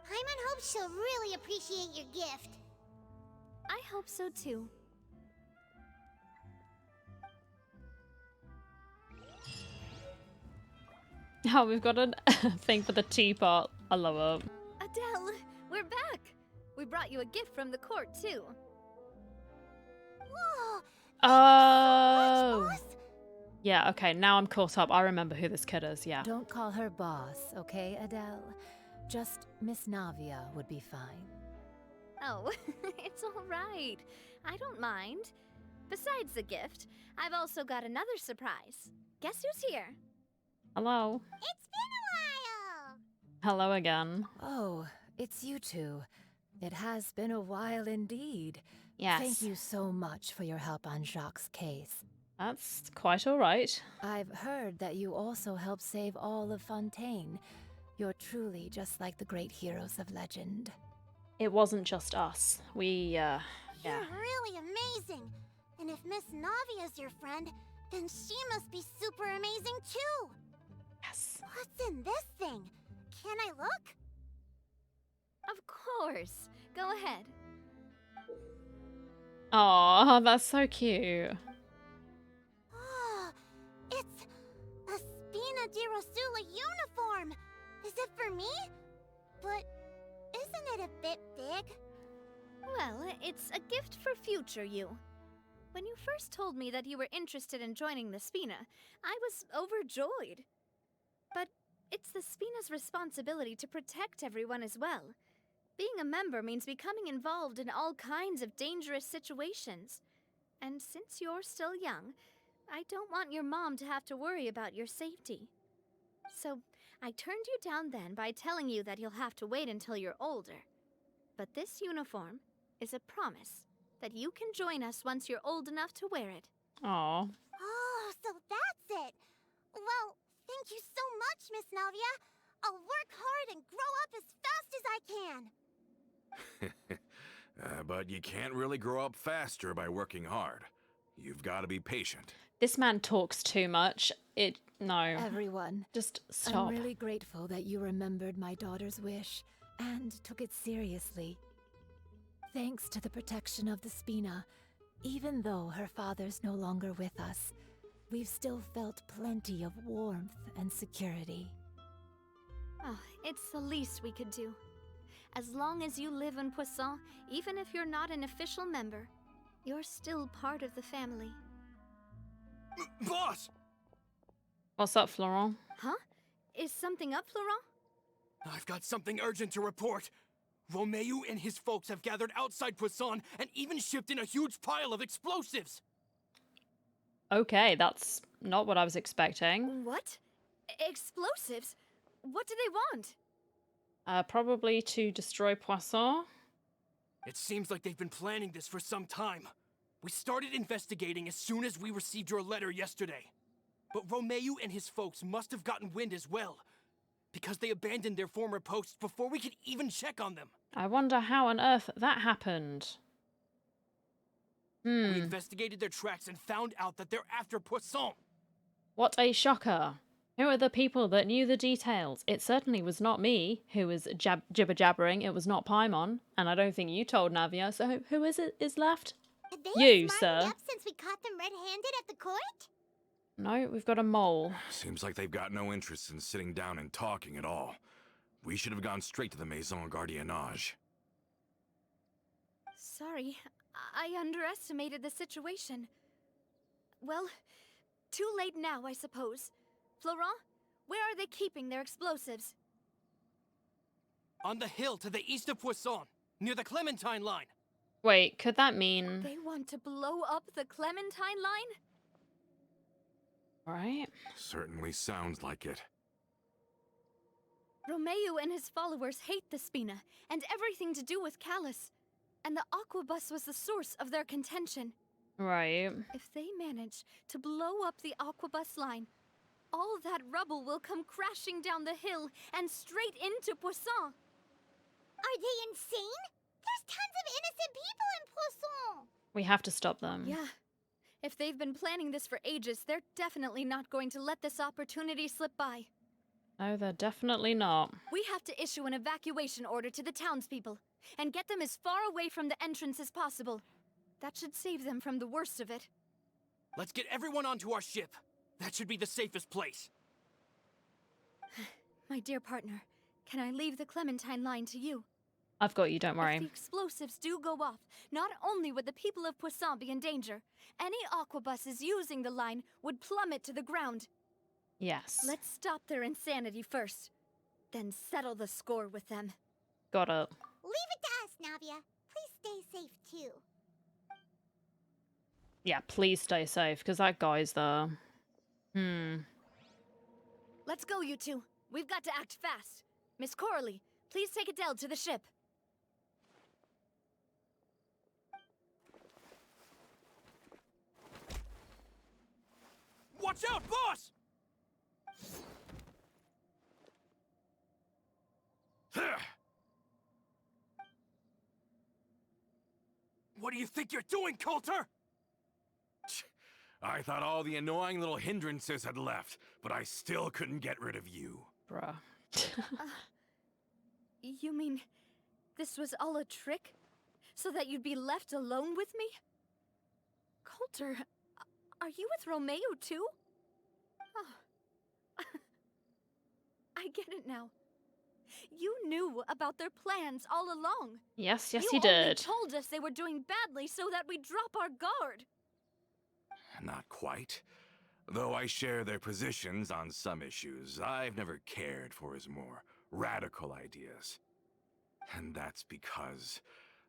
Paimon hopes she'll really appreciate your gift. I hope so too. Oh, we've got a thing for the teapot. I love it. Adele, we're back! We brought you a gift from the court too. Whoa! Oh! Boss? Yeah, okay, now I'm caught up. I remember who this kid is, yeah. Don't call her boss, okay, Adele? Just Miss Navia would be fine. Oh, it's all right. I don't mind. Besides the gift, I've also got another surprise. Guess who's here? Hello. It's been a while! Hello again. Oh, it's you two. It has been a while indeed. Yes. Thank you so much for your help on Jacques' case. That's quite alright. I've heard that you also helped save all of Fontaine. You're truly just like the great heroes of legend. It wasn't just us. We You're Yeah. really amazing. And if Miss Navia's your friend, then she must be super amazing too. Yes. What's in this thing? Can I look? Of course. Go ahead. Oh, that's so cute. Oh, it's a Spina di Rosula uniform. Is it for me? But isn't it a bit big? Well, it's a gift for future you. When you first told me that you were interested in joining the Spina, I was overjoyed. But it's the Spina's responsibility to protect everyone as well. Being a member means becoming involved in all kinds of dangerous situations. And since you're still young, I don't want your mom to have to worry about your safety. So, I turned you down then by telling you that you'll have to wait until you're older. But this uniform is a promise that you can join us once you're old enough to wear it. Oh. Oh, so that's it. Well, thank you so much, Miss Navia. I'll work hard and grow up as fast as I can. But you can't really grow up faster by working hard. You've got to be patient. This man talks too much. No. Everyone, Just stop. I'm really grateful that you remembered my daughter's wish and took it seriously. Thanks to the protection of the Spina, even though her father's no longer with us, we've still felt plenty of warmth and security. Oh, it's the least we could do. As long as you live in Poisson, even if you're not an official member, you're still part of the family. Boss! What's up, Florent? Huh? Is something up, Florent? I've got something urgent to report. Romeu and his folks have gathered outside Poisson and even shipped in a huge pile of explosives. Okay, that's not what I was expecting. What? Explosives? What do they want? Probably to destroy Poisson. It seems like they've been planning this for some time. We started investigating as soon as we received your letter yesterday. But Romeu and his folks must have gotten wind as well, because they abandoned their former posts before we could even check on them. I wonder how on earth that happened. We investigated their tracks and found out that they're after Poisson. What a shocker. Who are the people that knew the details? It certainly was not me who was jibber-jabbering. It was not Paimon. And I don't think you told Navia. So who is left? Have they You, smartened sir. up since we caught them red-handed at the court? No, we've got a mole. Seems like they've got no interest in sitting down and talking at all. We should have gone straight to the Maison Gardiennage. Sorry, I underestimated the situation. Well, too late now, I suppose. Florent, where are they keeping their explosives? On the hill to the east of Poisson, near the Clementine line. Wait, could that mean... They want to blow up the Clementine line? Right. Certainly sounds like it. Romeu and his followers hate the Spina and everything to do with Callus. And the Aquabus was the source of their contention. Right. If they manage to blow up the Aquabus line, all that rubble will come crashing down the hill and straight into Poisson. Are they insane? There's tons of innocent people in Poisson! We have to stop them. Yeah. If they've been planning this for ages, they're definitely not going to let this opportunity slip by. No, they're definitely not. We have to issue an evacuation order to the townspeople and get them as far away from the entrance as possible. That should save them from the worst of it. Let's get everyone onto our ship. That should be the safest place. My dear partner, can I leave the Clementine line to you? I've got you, don't worry. If the explosives do go off, not only would the people of Poisson be in danger, any aquabuses using the line would plummet to the ground. Yes. Let's stop their insanity first, then settle the score with them. Got it. Leave it to us, Navia. Please stay safe, too. Yeah, please stay safe, because that guy's there. Let's go, you two. We've got to act fast. Miss Coralie, please take Adele to the ship. Watch out, boss! What do you think you're doing, Coulter? I thought all the annoying little hindrances had left, but I still couldn't get rid of you. Bruh. You mean this was all a trick? So that you'd be left alone with me? Coulter, are you with Romeo too? Oh. I get it now. You knew about their plans all along. Yes, you You only did. told us they were doing badly so that we'd drop our guard. Not quite. Though I share their positions on some issues, I've never cared for his more radical ideas. And that's because,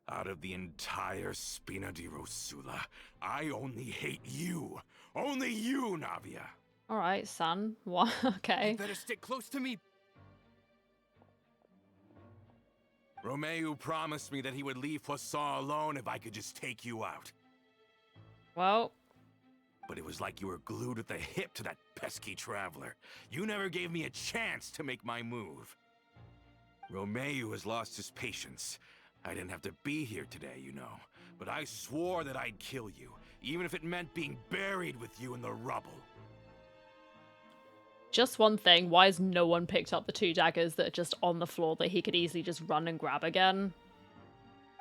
out of the entire Spina di Rosula, I only hate you. Only you, Navia. Alright, son. What? Okay. You better stick close to me. Romeo promised me that he would leave Poisson alone if I could just take you out. Well, But it was like you were glued at the hip to that pesky traveler. You never gave me a chance to make my move. Romeo has lost his patience. I didn't have to be here today, you know. But I swore that I'd kill you, even if it meant being buried with you in the rubble. just one thing. Why has no one picked up the 2 daggers that are just on the floor that he could easily just run and grab again?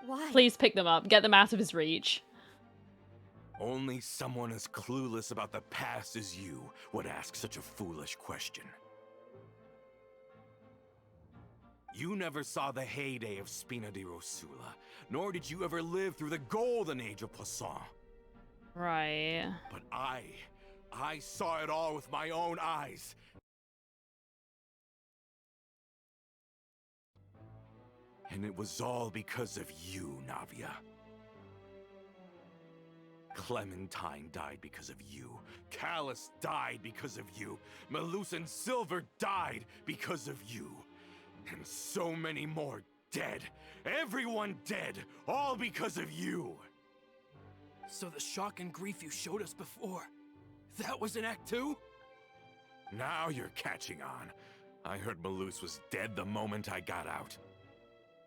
Why? Please pick them up. Get them out of his reach. Only someone as clueless about the past as you would ask such a foolish question. You never saw the heyday of Spina di Rosula, nor did you ever live through the golden age of Poisson. Right. But I saw it all with my own eyes. And it was all because of you, Navia. Clementine died because of you. Callus died because of you. Malus and Silver died because of you. And so many more dead. Everyone dead, all because of you. So the shock and grief you showed us before, that was in Act 2? Now you're catching on. I heard Malus was dead the moment I got out.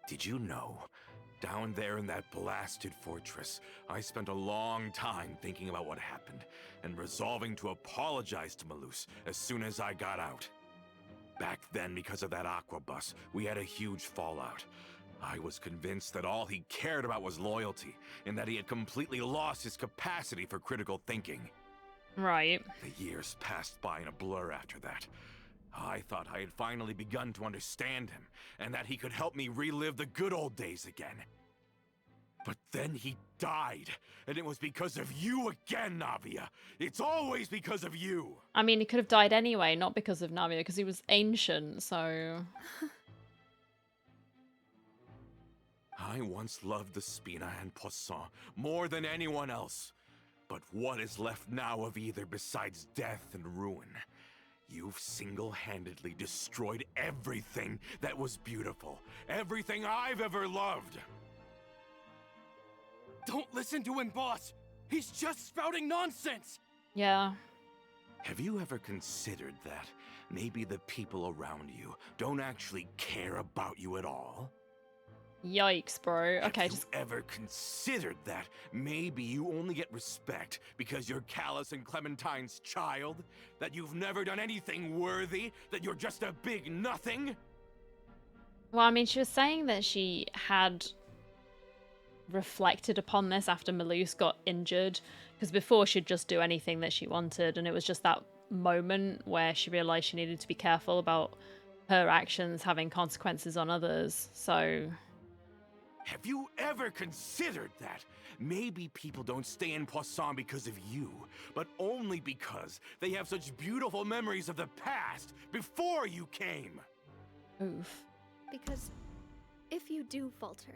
Did you know? Down there in that blasted fortress, I spent a long time thinking about what happened and resolving to apologize to Malus as soon as I got out. Back then, because of that aqua bus, we had a huge fallout. I was convinced that all he cared about was loyalty, and that he had completely lost his capacity for critical thinking. Right. The years passed by in a blur after that. I thought I had finally begun to understand him, and that he could help me relive the good old days again. But then he died, and it was because of you again, Navia. It's always because of you. I mean, he could have died anyway, not because of Navia, because he was ancient, so... I once loved the Spina and Poisson more than anyone else. But what is left now of either besides death and ruin? You've single-handedly destroyed everything that was beautiful. Everything I've ever loved. Don't listen to him, boss! He's just spouting nonsense! Yeah. Have you ever considered that maybe the people around you don't actually care about you at all? Yikes, bro. Okay, Have just... you ever considered that maybe you only get respect because you're Callus and Clementine's child? That you've never done anything worthy? That you're just a big nothing? Well, I mean, she was saying that she had reflected upon this after Malus got injured, because before she'd just do anything that she wanted, and it was just that moment where she realized she needed to be careful about her actions having consequences on others. So Have you ever considered that? Maybe people don't stay in Poisson because of you, but only because they have such beautiful memories of the past before you came. oof. Because if you do falter,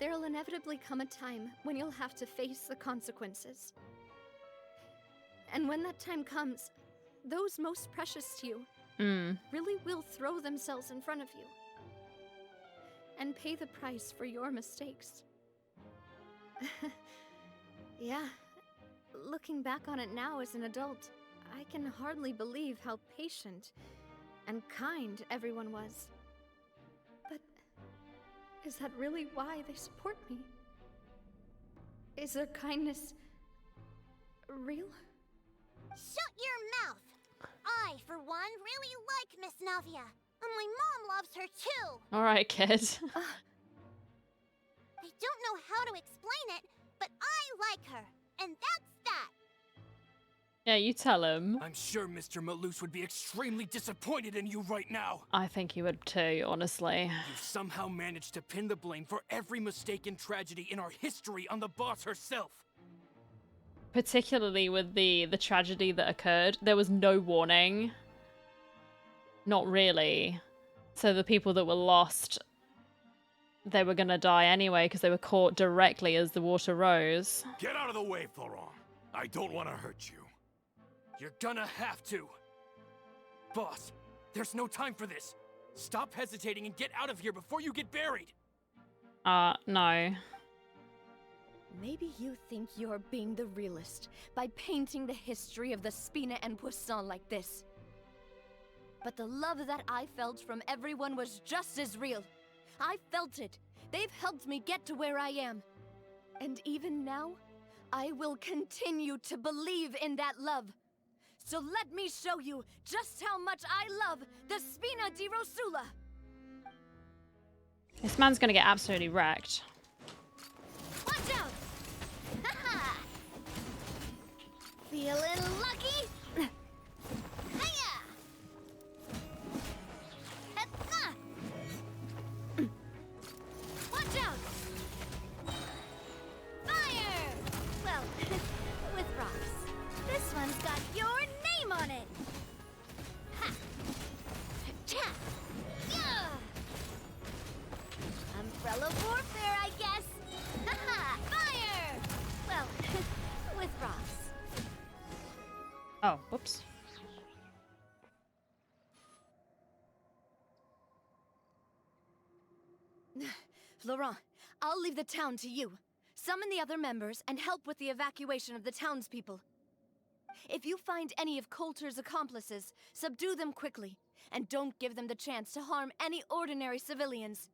there'll inevitably come a time when you'll have to face the consequences. And when that time comes, those most precious to you really will throw themselves in front of you and pay the price for your mistakes. Yeah, looking back on it now as an adult, I can hardly believe how patient and kind everyone was. But is that really why they support me? Is their kindness real? Shut your mouth! I, for one, really like Miss Navia. And my mom loves her too! Alright, kid. I don't know how to explain it, but I like her. And that's that! Yeah, you tell him. I'm sure Mr. Maloose would be extremely disappointed in you right now. I think he would too, honestly. You've somehow managed to pin the blame for every mistake and tragedy in our history on the boss herself. Particularly with the tragedy that occurred. There was no warning. Not really. So the people that were lost, they were gonna die anyway because they were caught directly as the water rose. Get out of the way, Florent. I don't want to hurt you. You're gonna have to. Boss, there's no time for this. Stop hesitating and get out of here before you get buried. No. Maybe you think you're being the realist by painting the history of the Spina and Poisson like this. But the love that I felt from everyone was just as real. I felt it. They've helped me get to where I am. And even now, I will continue to believe in that love. So let me show you just how much I love the Spina di Rosula. This man's gonna get absolutely wrecked. Watch out! Haha! Feeling lucky? Hiya! Hepka! Watch out! Fire! Well, with rocks. This one's got your name on it. Ha! Cha! Yeah! Umbrella warfare, I guess. Haha! Fire! Well, with rocks. Oh, whoops. Laurent, I'll leave the town to you. Summon the other members and help with the evacuation of the townspeople. If you find any of Coulter's accomplices, subdue them quickly, and don't give them the chance to harm any ordinary civilians.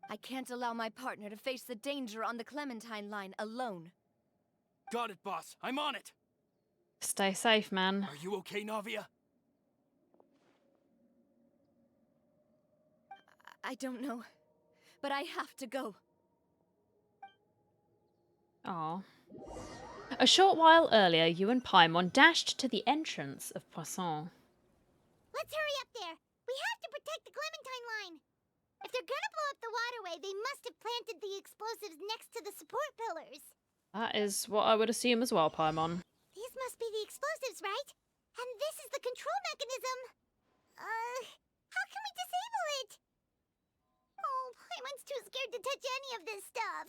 I can't allow my partner to face the danger on the Clementine line alone. Got it, boss. I'm on it. Stay safe, man. Are you okay, Navia? I don't know, but I have to go. Aw. A short while earlier, you and Paimon dashed to the entrance of Poisson. Let's hurry up there! We have to protect the Clementine line! If they're gonna blow up the waterway, they must have planted the explosives next to the support pillars. That is what I would assume as well, Paimon. These must be the explosives, right? And this is the control mechanism. How can we disable it? Oh, Paimon's too scared to touch any of this stuff.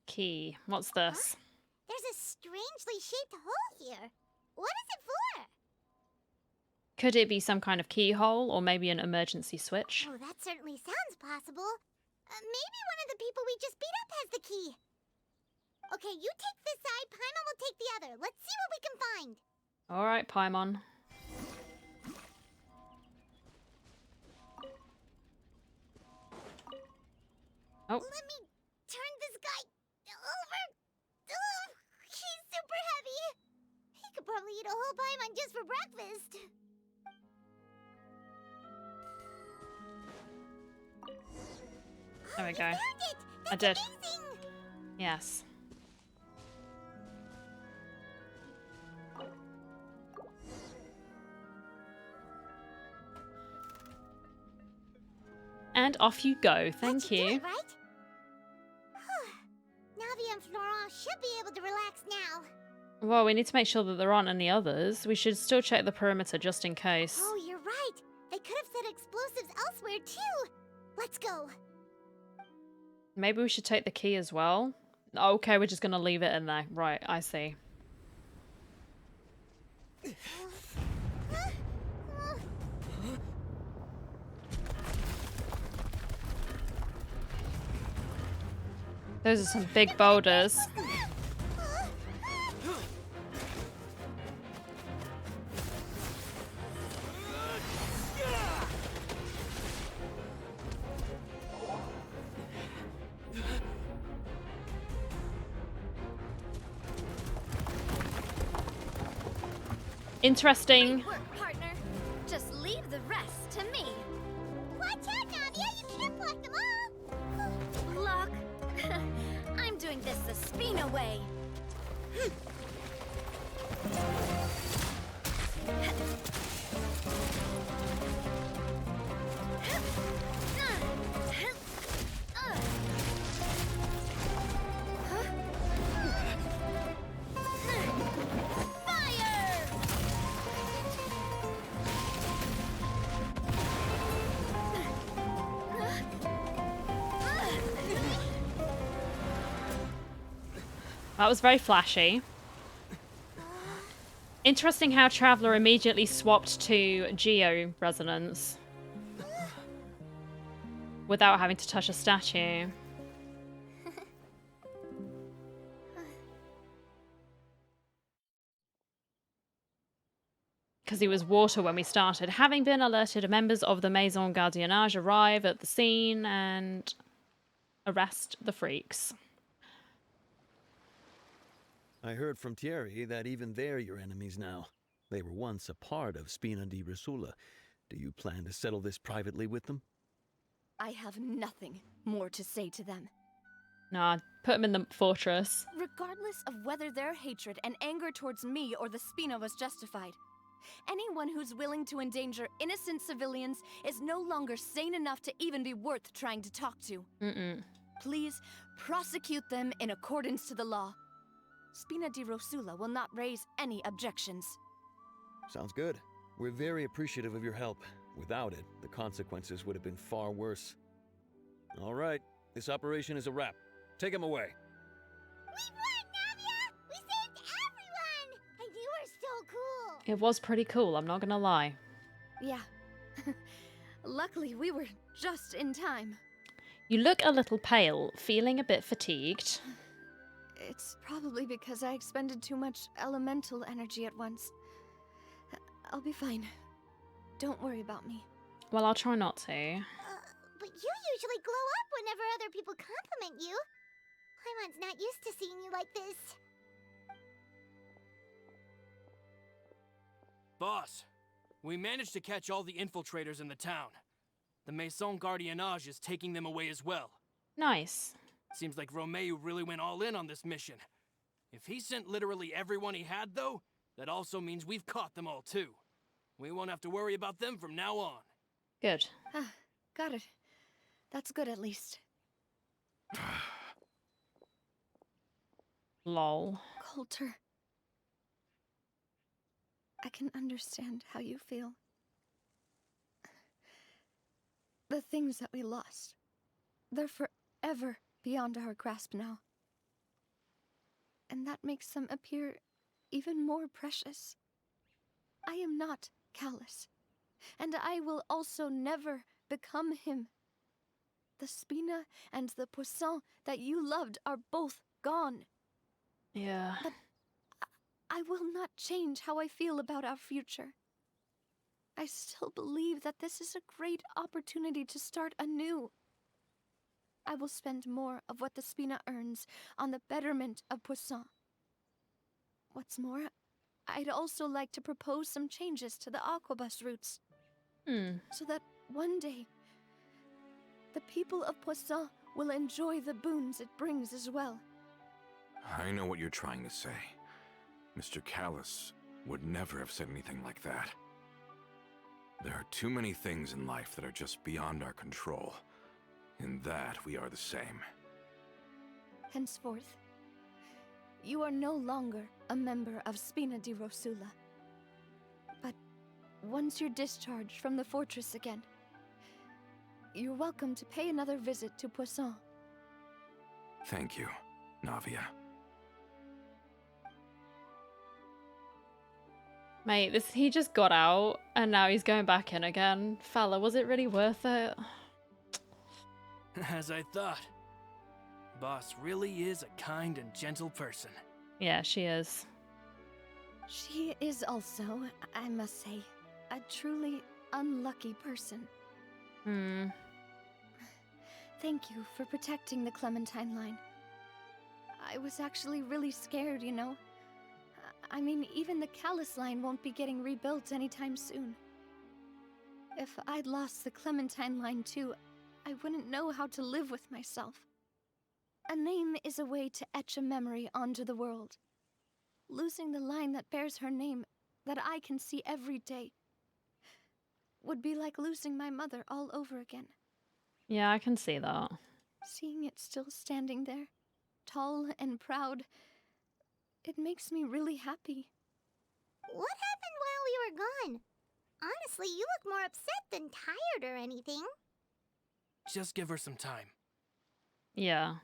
Key. What's this? There's a strangely shaped hole here. What is it for? Could it be some kind of keyhole or maybe an emergency switch? Oh, that certainly sounds possible. Maybe one of the people we just beat up has the key. Okay, you take this side, Paimon will take the other. Let's see what we can find. Alright, Paimon. Oh. Let me turn this guy over. Oh, he's super heavy. He could probably eat a whole Paimon just for breakfast. There we You go. found it! That's I did. amazing! Yes. And off you go. Thank That should do you. it, right? Navia and Florent should be able to relax now. Well, we need to make sure that there aren't any others. We should still check the perimeter just in case. Oh, you're right. They could have set explosives elsewhere too. Let's go. Maybe we should take the key as well. Okay, we're just gonna leave it in there. Right, I see. Those are some big boulders. Interesting. Great work, partner. Just leave the rest to me. Watch out, Navia! You can't block them all! Block. I'm doing this the Spina way. That was very flashy. Interesting how Traveler immediately swapped to Geo Resonance without having to touch a statue. Because he was water when we started. Having been alerted, members of the Maison Gardiennage arrive at the scene and arrest the freaks. I heard from Thierry that even they're your enemies now. They were once a part of Spina di Rosula. Do you plan to settle this privately with them? I have nothing more to say to them. Nah, put him in the fortress. Regardless of whether their hatred and anger towards me or the Spina was justified, anyone who's willing to endanger innocent civilians is no longer sane enough to even be worth trying to talk to. Please prosecute them in accordance to the law. Spina di Rosula will not raise any objections. Sounds good. We're very appreciative of your help. Without it, the consequences would have been far worse. All right, this operation is a wrap. Take him away. We won, Navia! We saved everyone! And you were so cool! It was pretty cool, I'm not gonna lie. Yeah. Luckily, we were just in time. You look a little pale, feeling a bit fatigued. It's probably because I expended too much elemental energy at once. I'll be fine. Don't worry about me. Well, I'll try not to. But you usually glow up whenever other people compliment you. Paimon's not used to seeing you like this. Boss, we managed to catch all the infiltrators in the town. The Maison Gardiennage is taking them away as well. Nice. Seems like Romeu really went all in on this mission. If he sent literally everyone he had, though, that also means we've caught them all, too. We won't have to worry about them from now on. Good. Got it. That's good, at least. Lol. Coulter. I can understand how you feel. The things that we lost, they're forever beyond our grasp now. And that makes them appear even more precious. I am not Callus, and I will also never become him. The Spina and the Poisson that you loved are both gone. Yeah. But I will not change how I feel about our future. I still believe that this is a great opportunity to start anew. I will spend more of what the Spina earns on the betterment of Poisson. What's more, I'd also like to propose some changes to the Aquabus routes. So that one day, the people of Poisson will enjoy the boons it brings as well. I know what you're trying to say. Mr. Callus would never have said anything like that. There are too many things in life that are just beyond our control. In that, we are the same. Henceforth, you are no longer a member of Spina di Rosula. But once you're discharged from the fortress again, you're welcome to pay another visit to Poisson. Thank you, Navia. Mate, he just got out and now he's going back in again. Fella, was it really worth it? As I thought. Boss really is a kind and gentle person. Yeah, she is. She is also, I must say, a truly unlucky person. Thank you for protecting the Clementine line. I was actually really scared, you know. I mean, even the Callus line won't be getting rebuilt anytime soon. If I'd lost the Clementine line too, I wouldn't know how to live with myself. A name is a way to etch a memory onto the world. Losing the line that bears her name, that I can see every day, would be like losing my mother all over again. Yeah, I can see that. Seeing it still standing there, tall and proud, it makes me really happy. What happened while we were gone? Honestly, you look more upset than tired or anything. Just give her some time. Yeah.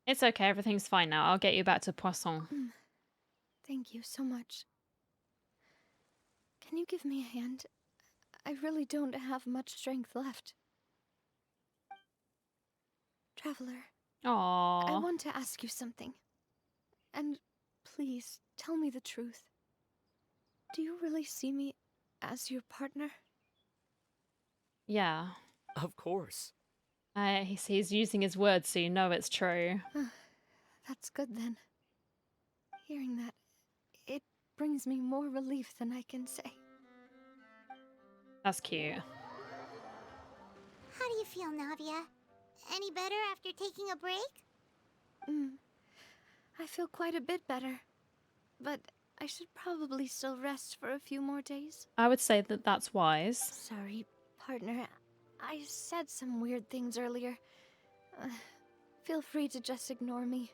It's okay, everything's fine now. I'll get you back to Poisson. Thank you so much. Can you give me a hand? I really don't have much strength left. Traveler, I Aww. want to ask you something. And please, tell me the truth. Do you really see me as your partner? Yeah. Of course. He's using his words, so you know it's true. That's good then. Hearing that, it brings me more relief than I can say. That's cute. How do you feel, Navia? Any better after taking a break? I feel quite a bit better. But I should probably still rest for a few more days. I would say that that's wise. Sorry, partner. I said some weird things earlier. Feel free to just ignore me.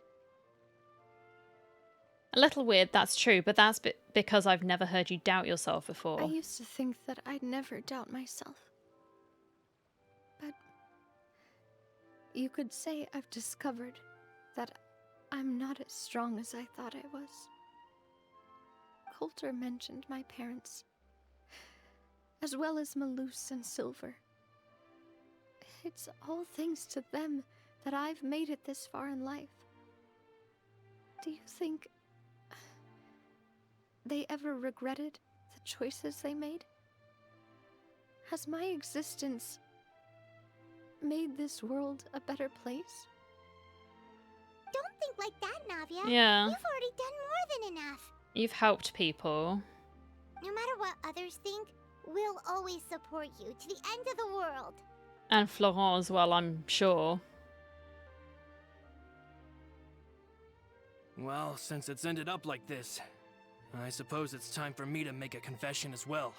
A little weird, that's true, but that's because I've never heard you doubt yourself before. I used to think that I'd never doubt myself. But you could say I've discovered that I'm not as strong as I thought I was. Coulter mentioned my parents, as well as Malus and Silver. It's all thanks to them that I've made it this far in life. Do you think they ever regretted the choices they made? Has my existence made this world a better place? Don't think like that, Navia. Yeah. You've already done more than enough. You've helped people. No matter what others think, we'll always support you to the end of the world. And Florent as well, I'm sure. Well, since it's ended up like this, I suppose it's time for me to make a confession as well.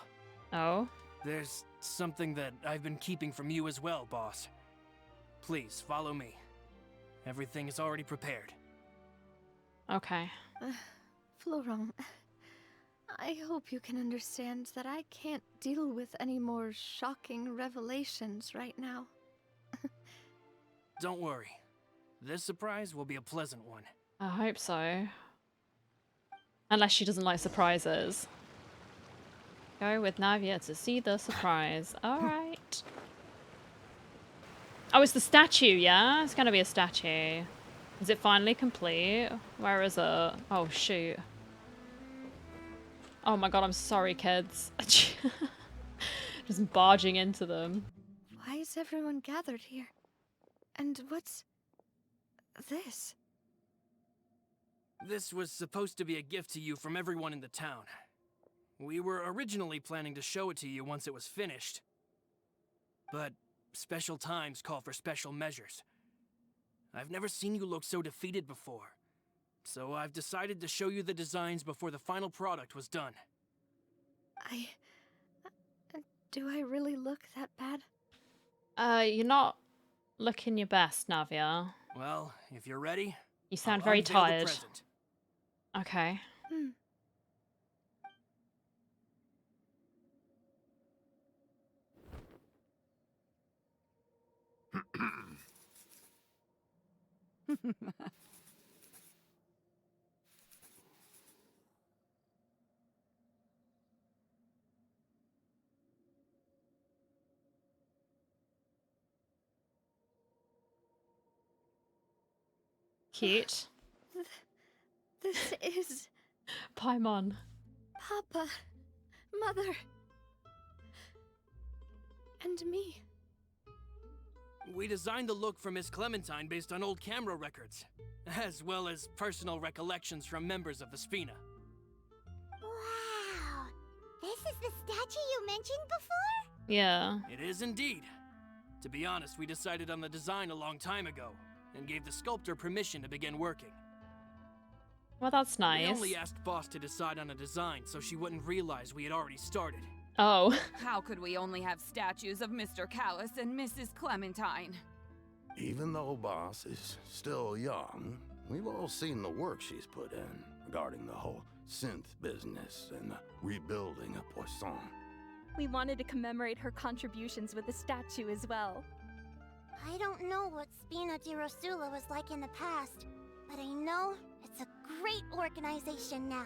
Oh? There's something that I've been keeping from you as well, boss. Please, follow me. Everything is already prepared. Okay. Florent, I hope you can understand that I can't deal with any more shocking revelations right now. Don't worry. This surprise will be a pleasant one. I hope so. Unless she doesn't like surprises. Go with Navia to see the surprise. Alright. Oh, it's the statue, yeah? It's gonna be a statue. Is it finally complete? Where is it? Oh, shoot. Oh my god, I'm sorry, kids. Just barging into them. Why is everyone gathered here? And what's this? This was supposed to be a gift to you from everyone in the town. We were originally planning to show it to you once it was finished. But special times call for special measures. I've never seen you look so defeated before. So I've decided to show you the designs before the final product was done. Do I really look that bad? You're not looking your best, Navia. Well, if you're ready, You sound I'll very unveil the tired. present. Okay. Cute. This is Paimon. Papa, Mother, and me. We designed the look for Miss Clementine based on old camera records, as well as personal recollections from members of the Spina. is the statue you mentioned before? Yeah. It is indeed. To be honest, we decided on the design a long time ago, and gave the sculptor permission to begin working. Well, that's We nice. only asked Boss to decide on a design so she wouldn't realize we had already started. Oh. How could we only have statues of Mr. Callus and Mrs. Clementine? Even though Boss is still young, we've all seen the work she's put in regarding the whole synth business and the rebuilding of Poisson. We wanted to commemorate her contributions with a statue as well. I don't know what Spina di Rosula was like in the past, but I know it's a great organization now.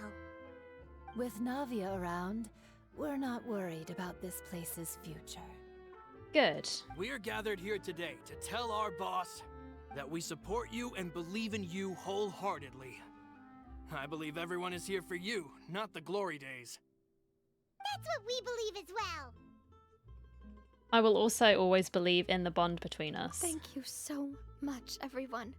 With Navia around, we're not worried about this place's future. Good. We are gathered here today to tell our boss that we support you and believe in you wholeheartedly. I believe everyone is here for you, not the glory days. That's what we believe as well. I will also always believe in the bond between us. Thank you so much, everyone.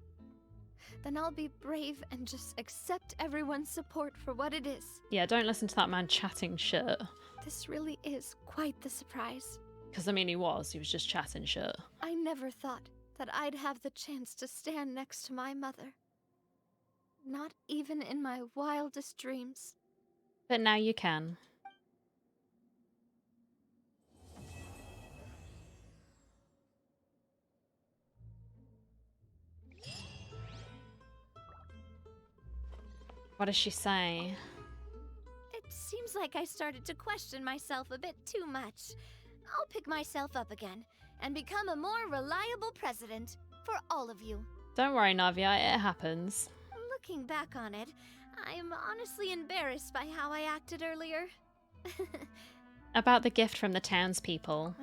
Then I'll be brave and just accept everyone's support for what it is. Yeah, don't listen to that man chatting shit. This really is quite the surprise. Because, I mean, he was just chatting shit. I never thought that I'd have the chance to stand next to my mother. Not even in my wildest dreams. But now you can. What does she say? It seems like I started to question myself a bit too much. I'll pick myself up again and become a more reliable president for all of you. Don't worry, Navia, it happens. Looking back on it, I am honestly embarrassed by how I acted earlier. About the gift from the townspeople.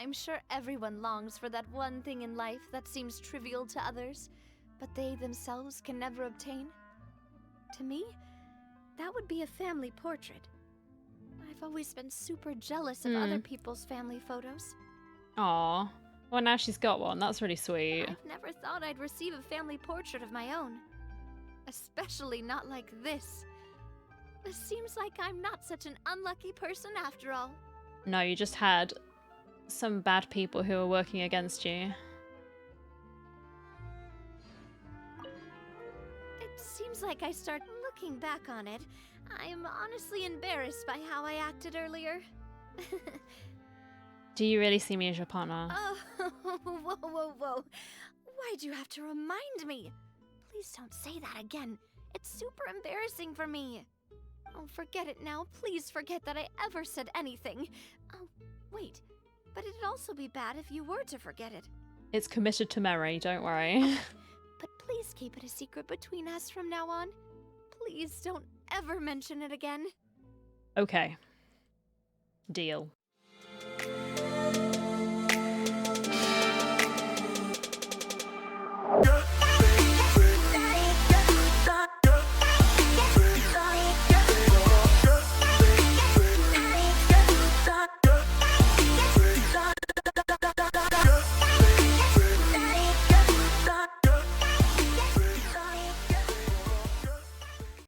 I'm sure everyone longs for that one thing in life that seems trivial to others, but they themselves can never obtain. To me, that would be a family portrait. I've always been super jealous of other people's family photos. Aw. Well, now she's got one. That's really sweet. I've never thought I'd receive a family portrait of my own. Especially not like this. It seems like I'm not such an unlucky person after all. No, you just had some bad people who were working against you. It seems like I start looking back on it. I am honestly embarrassed by how I acted earlier. Do you really see me as your partner? Oh, whoa. Why'd you have to remind me? Please don't say that again. It's super embarrassing for me. Oh, forget it now. Please forget that I ever said anything. Oh, wait. But it'd also be bad if you were to forget it. It's committed to memory, don't worry. But please keep it a secret between us from now on. Please don't ever mention it again. Okay. Deal.